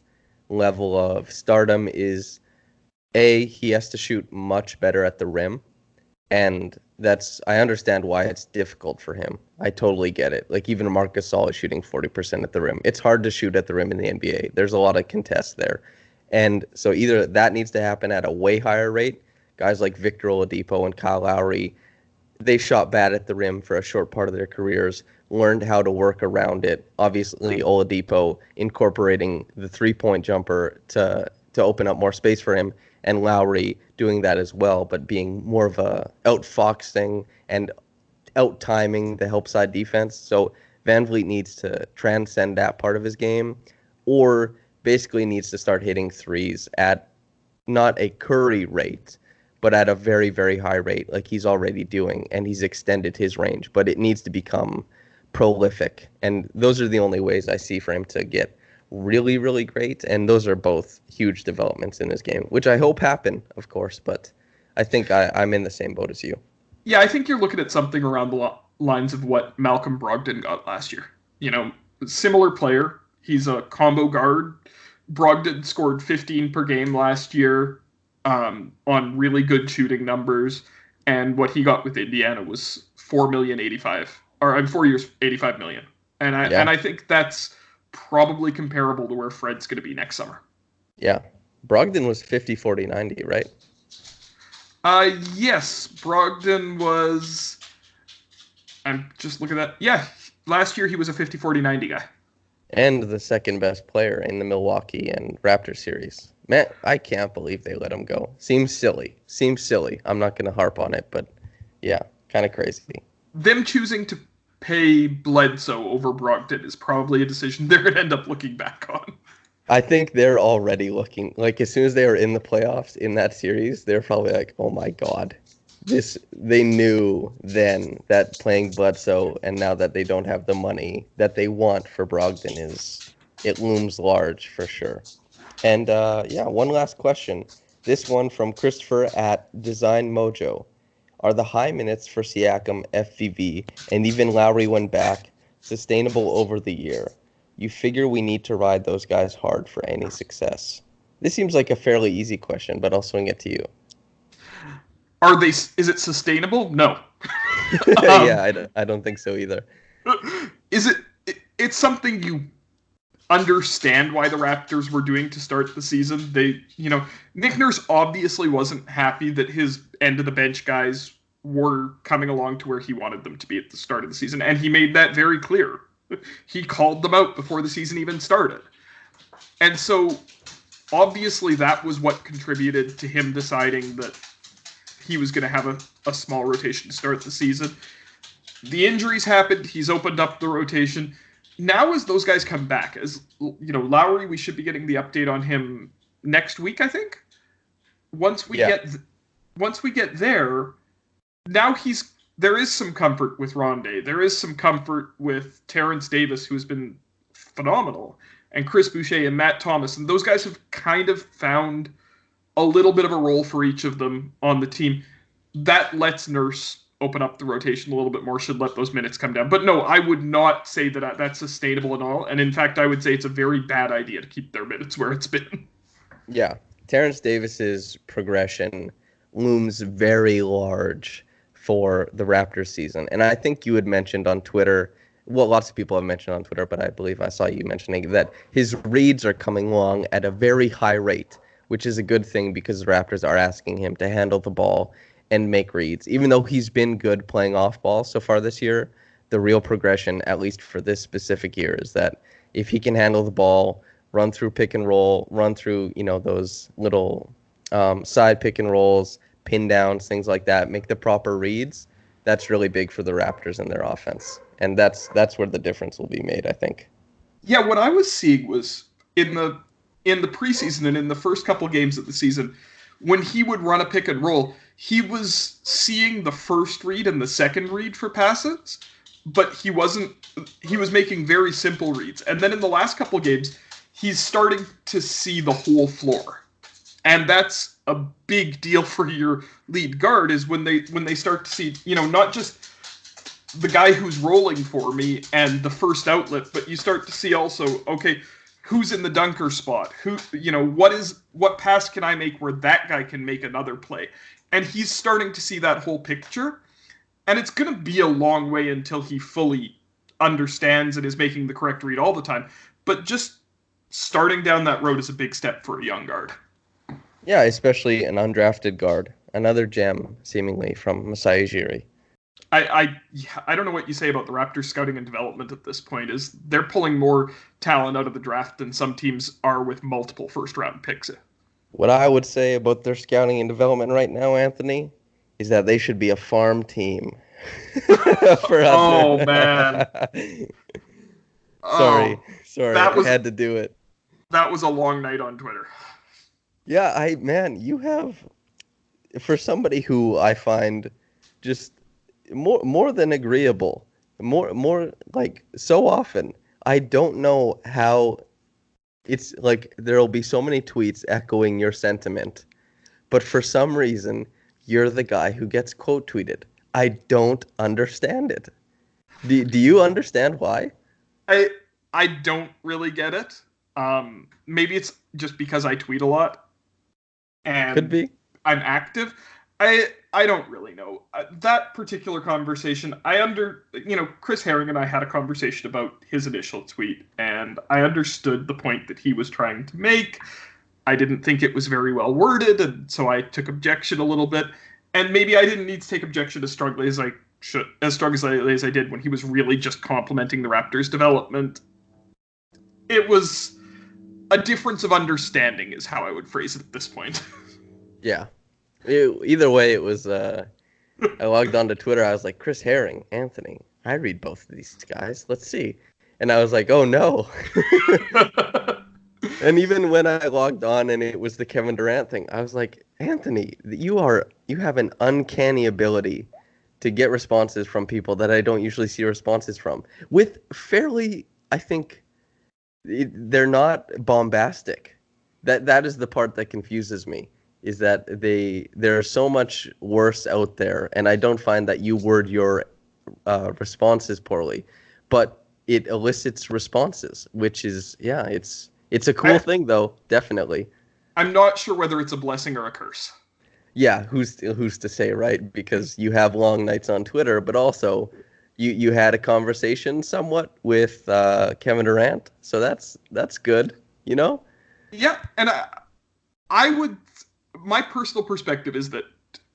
level of stardom is he has to shoot much better at the rim, and I understand why it's difficult for him. I totally get it. Like, even Marc Gasol is shooting 40% at the rim. It's hard to shoot at the rim in the NBA. There's a lot of contests there, and so either that needs to happen at a way higher rate. Guys like Victor Oladipo and Kyle Lowry, they shot bad at the rim for a short part of their careers, learned how to work around it. Obviously, Oladipo incorporating the three-point jumper to open up more space for him, and Lowry doing that as well, but being more of a outfoxing and out-timing the help side defense. So VanVleet needs to transcend that part of his game, or basically needs to start hitting threes at not a Curry rate, but at a very, very high rate like he's already doing, and he's extended his range. But it needs to become prolific, and those are the only ways I see for him to get really, really great, and those are both huge developments in his game, which I hope happen, of course, but I think I'm in the same boat as you. Yeah, I think you're looking at something around the lines of what Malcolm Brogdon got last year. Similar player. He's a combo guard. Brogdon scored 15 per game last year on really good shooting numbers, and what he got with Indiana was 4 years, 85 million. And I think that's probably comparable to where Fred's going to be next summer. Yeah. Brogdon was 50-40-90, right? Yes, Brogdon was... I'm just looking at that. Yeah, last year he was a 50-40-90 guy. And the second best player in the Milwaukee and Raptors series. Man, I can't believe they let him go. Seems silly. I'm not going to harp on it, but yeah, kind of crazy. Them choosing to pay Bledsoe over Brogdon is probably a decision they're going to end up looking back on. I think they're already looking, like, as soon as they were in the playoffs in that series, they're probably like, oh my God. They knew then that playing Bledsoe, and now that they don't have the money that they want for Brogdon, it looms large for sure. And one last question. This one from Christopher at Design Mojo. Are the high minutes for Siakam, FVV, and even Lowry when back sustainable over the year? You figure we need to ride those guys hard for any success. This seems like a fairly easy question, but I'll swing it to you. Is it sustainable? No. Yeah, I don't think so either. Is it? It's something you understand why the Raptors were doing to start the season. Nick Nurse obviously wasn't happy that his end of the bench guys were coming along to where he wanted them to be at the start of the season, and he made that very clear. He called them out before the season even started. And so, obviously, that was what contributed to him deciding that he was going to have a small rotation to start the season. The injuries happened. He's opened up the rotation. Now, as those guys come back, as Lowry, we should be getting the update on him next week, I think. Once we get there, now there is some comfort with Rondé. There is some comfort with Terrence Davis, who's been phenomenal, and Chris Boucher and Matt Thomas. And those guys have kind of found a little bit of a role for each of them on the team. That lets Nurse open up the rotation a little bit more, should let those minutes come down. But no, I would not say that that's sustainable at all. And in fact, I would say it's a very bad idea to keep their minutes where it's been. Yeah. Terrence Davis's progression looms very large for the Raptors season. And I think you had mentioned on Twitter, well, lots of people have mentioned on Twitter, but I believe I saw you mentioning that his reads are coming along at a very high rate, which is a good thing because the Raptors are asking him to handle the ball and make reads. Even though he's been good playing off ball so far this year, the real progression, at least for this specific year, is that if he can handle the ball, run through pick and roll, run through, those little side pick and rolls, pin downs, things like that, make the proper reads, that's really big for the Raptors and their offense. And that's where the difference will be made, I think. Yeah, what I was seeing was in the preseason and in the first couple games of the season, when he would run a pick and roll, he was seeing the first read and the second read for passes, but he was making very simple reads. And then in the last couple games, he's starting to see the whole floor. And that's a big deal for your lead guard, is when they start to see, not just the guy who's rolling for me and the first outlet, but you start to see also, okay, who's in the dunker spot? What pass can I make where that guy can make another play? And he's starting to see that whole picture. And it's going to be a long way until he fully understands and is making the correct read all the time. But just starting down that road is a big step for a young guard. Yeah, especially an undrafted guard. Another gem, seemingly, from Masai Ujiri. I don't know what you say about the Raptors scouting and development at this point. Is they're pulling more talent out of the draft than some teams are with multiple first-round picks. What I would say about their scouting and development right now, Anthony, is that they should be a farm team. Oh, man. Sorry, I had to do it. That was a long night on Twitter. Yeah, you have, for somebody who I find just more than agreeable, more like so often, I don't know how it's like there'll be so many tweets echoing your sentiment, but for some reason, you're the guy who gets quote tweeted. I don't understand it. Do you understand why? I don't really get it. Maybe it's just because I tweet a lot. And could be. I'm active. I don't really know. That particular conversation, Chris Herring and I had a conversation about his initial tweet, and I understood the point that he was trying to make. I didn't think it was very well worded, and so I took objection a little bit. And maybe I didn't need to take objection as strongly as I did when he was really just complimenting the Raptors' development. It was a difference of understanding is how I would phrase it at this point. Yeah. Either way, it was, I logged onto Twitter. I was like, Chris Herring, Anthony, I read both of these guys. Let's see. And I was like, oh, no. And even when I logged on and it was the Kevin Durant thing, I was like, Anthony, you have an uncanny ability to get responses from people that I don't usually see responses from. With fairly, I think, they're not bombastic. That is the part that confuses me, is that there are so much worse out there, and I don't find that you word your responses poorly, but it elicits responses, which is, yeah, it's a cool thing, though, definitely. I'm not sure whether it's a blessing or a curse. Yeah, who's to say, right? Because you have long nights on Twitter, but also you had a conversation somewhat with Kevin Durant, so that's good, you know? Yeah, and I would. My personal perspective is that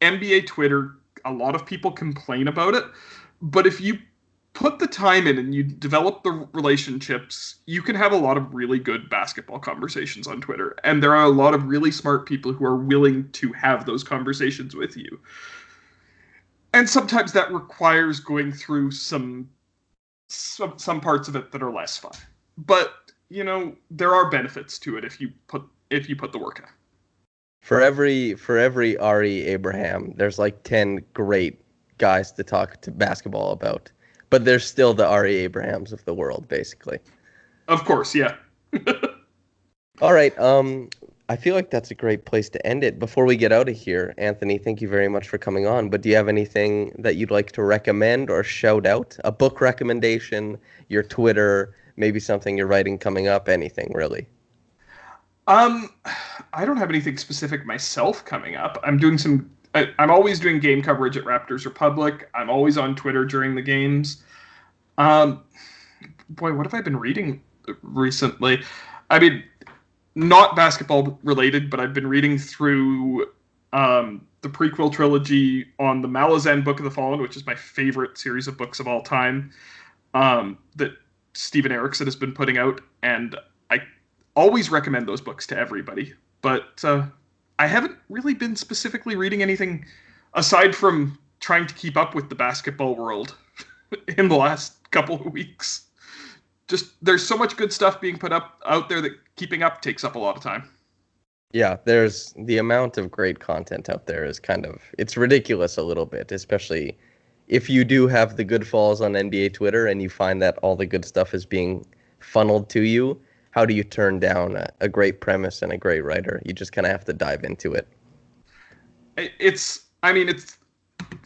NBA Twitter, a lot of people complain about it, but if you put the time in and you develop the relationships, you can have a lot of really good basketball conversations on Twitter, and there are a lot of really smart people who are willing to have those conversations with you. And sometimes that requires going through some parts of it that are less fun. But there are benefits to it if you put the work in. For every Ari Abraham, there's like 10 great guys to talk to basketball about. But there's still the Ari Abrahams of the world, basically. Of course, yeah. All right. I feel like that's a great place to end it. Before we get out of here, Anthony, thank you very much for coming on. But do you have anything that you'd like to recommend or shout out? A book recommendation, your Twitter, maybe something you're writing coming up, anything really? I don't have anything specific myself coming up. I'm always doing game coverage at Raptors Republic. I'm always on Twitter during the games. Boy, what have I been reading recently? I mean, not basketball related, but I've been reading through the prequel trilogy on the Malazan Book of the Fallen, which is my favorite series of books of all time, that Steven Erikson has been putting out, and I always recommend those books to everybody. But I haven't really been specifically reading anything aside from trying to keep up with the basketball world in the last couple of weeks. Just there's so much good stuff being put out there that keeping up takes up a lot of time. Yeah, there's the amount of great content out there is it's ridiculous a little bit, especially if you do have the good falls on NBA Twitter and you find that all the good stuff is being funneled to you. How do you turn down a great premise and a great writer? You just kind of have to dive into it. It's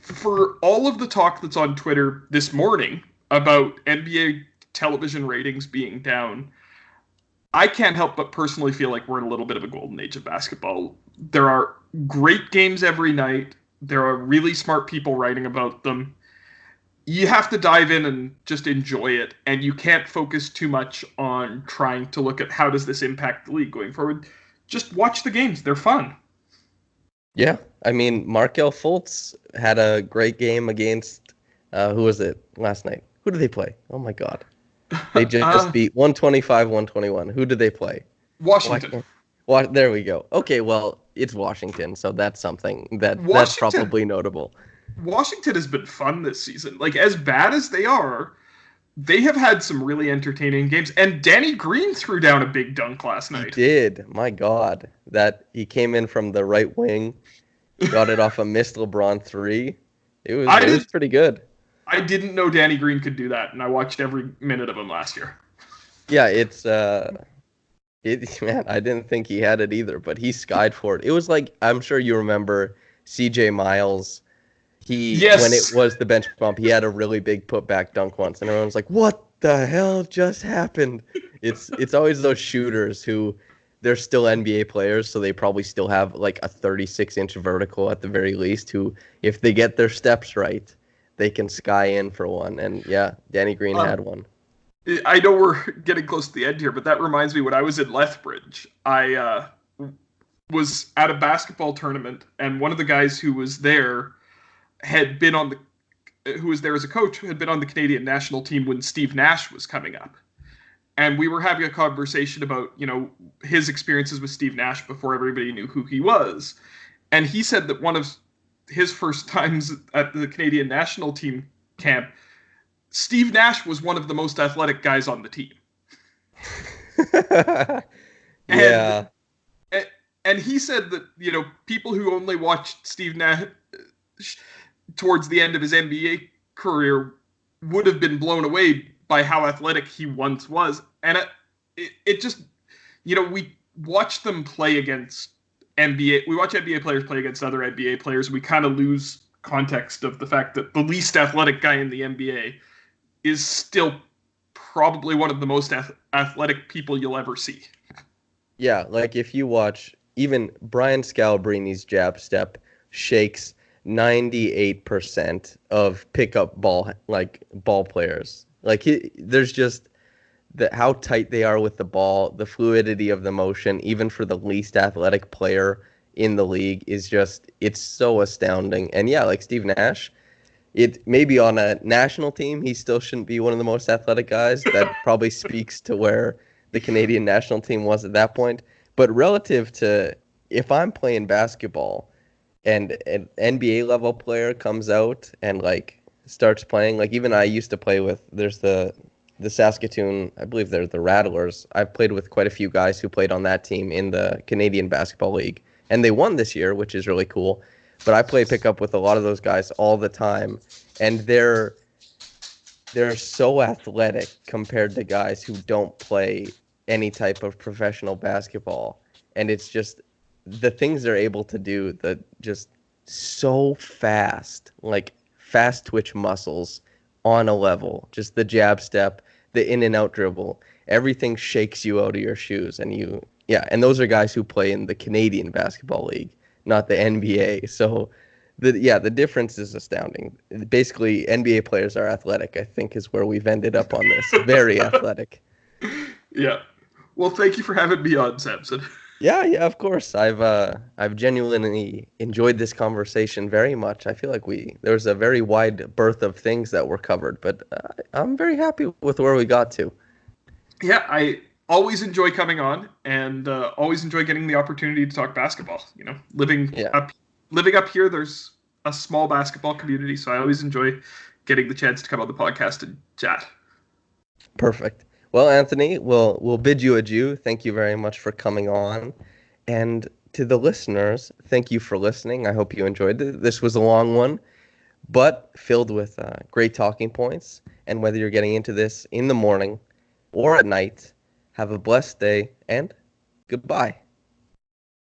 for all of the talk that's on Twitter this morning about NBA television ratings being down, I can't help but personally feel like we're in a little bit of a golden age of basketball. There are great games every night. There are really smart people writing about them. You have to dive in and just enjoy it, and you can't focus too much on trying to look at how does this impact the league going forward. Just watch the games. They're fun. Yeah, I mean, Markelle Fultz had a great game against, who was it last night? Who did they play? Oh, my God. They just beat 125-121. Who did they play? Washington. There we go. Okay, well, it's Washington, so that's something that's probably notable. Washington has been fun this season. Like, as bad as they are, they have had some really entertaining games. And Danny Green threw down a big dunk last night. He did. My God. That he came in from the right wing, got it off a missed LeBron 3. It was pretty good. I didn't know Danny Green could do that, and I watched every minute of him last year. Yeah, man, I didn't think he had it either, but he skied for it. It was like, I'm sure you remember CJ Miles. When it was the bench bump, he had a really big putback dunk once, and everyone's like, "What the hell just happened?" It's always those shooters who they're still NBA players, so they probably still have like a 36-inch vertical at the very least. Who, if they get their steps right, they can sky in for one. And yeah, Danny Green had one. I know we're getting close to the end here, but that reminds me when I was in Lethbridge, I was at a basketball tournament, and one of the guys who was there who was there as a coach, who had been on the Canadian national team when Steve Nash was coming up. And we were having a conversation about, his experiences with Steve Nash before everybody knew who he was. And he said that one of his first times at the Canadian national team camp, Steve Nash was one of the most athletic guys on the team. Yeah. And he said that, people who only watched Steve Nash towards the end of his NBA career would have been blown away by how athletic he once was. And it just, we watch them play against NBA. We watch NBA players play against other NBA players. We kind of lose context of the fact that the least athletic guy in the NBA is still probably one of the most athletic people you'll ever see. Yeah, like if you watch even Brian Scalabrini's jab step shakes 98% of pickup ball players. There's just how tight they are with the ball, the fluidity of the motion, even for the least athletic player in the league it's so astounding. And yeah, like Steve Nash, it maybe on a national team, he still shouldn't be one of the most athletic guys. That probably speaks to where the Canadian national team was at that point. But relative to if I'm playing basketball and an NBA level player comes out and starts playing, even I used to play with, there's the Saskatoon, I believe they're the Rattlers. I've played with quite a few guys who played on that team in the Canadian Basketball League, and they won this year, which is really cool. But I play pickup with a lot of those guys all the time, and they're so athletic compared to guys who don't play any type of professional basketball. And it's just the things they're able to do, that just so fast, fast twitch muscles on a level, just the jab step, the in and out dribble, everything shakes you out of your shoes. And and those are guys who play in the Canadian Basketball League, not the NBA. So the difference is astounding. Basically, NBA players are athletic, I think, is where we've ended up on this. Very athletic. Yeah. Well, thank you for having me on, Samson. Yeah, of course. I've genuinely enjoyed this conversation very much. I feel like there was a very wide berth of things that were covered, but I'm very happy with where we got to. Yeah, I always enjoy coming on, and always enjoy getting the opportunity to talk basketball. Living up here, there's a small basketball community, so I always enjoy getting the chance to come on the podcast and chat. Perfect. Well, Anthony, we'll bid you adieu. Thank you very much for coming on. And to the listeners, thank you for listening. I hope you enjoyed it. This was a long one, but filled with great talking points. And whether you're getting into this in the morning or at night, have a blessed day and goodbye.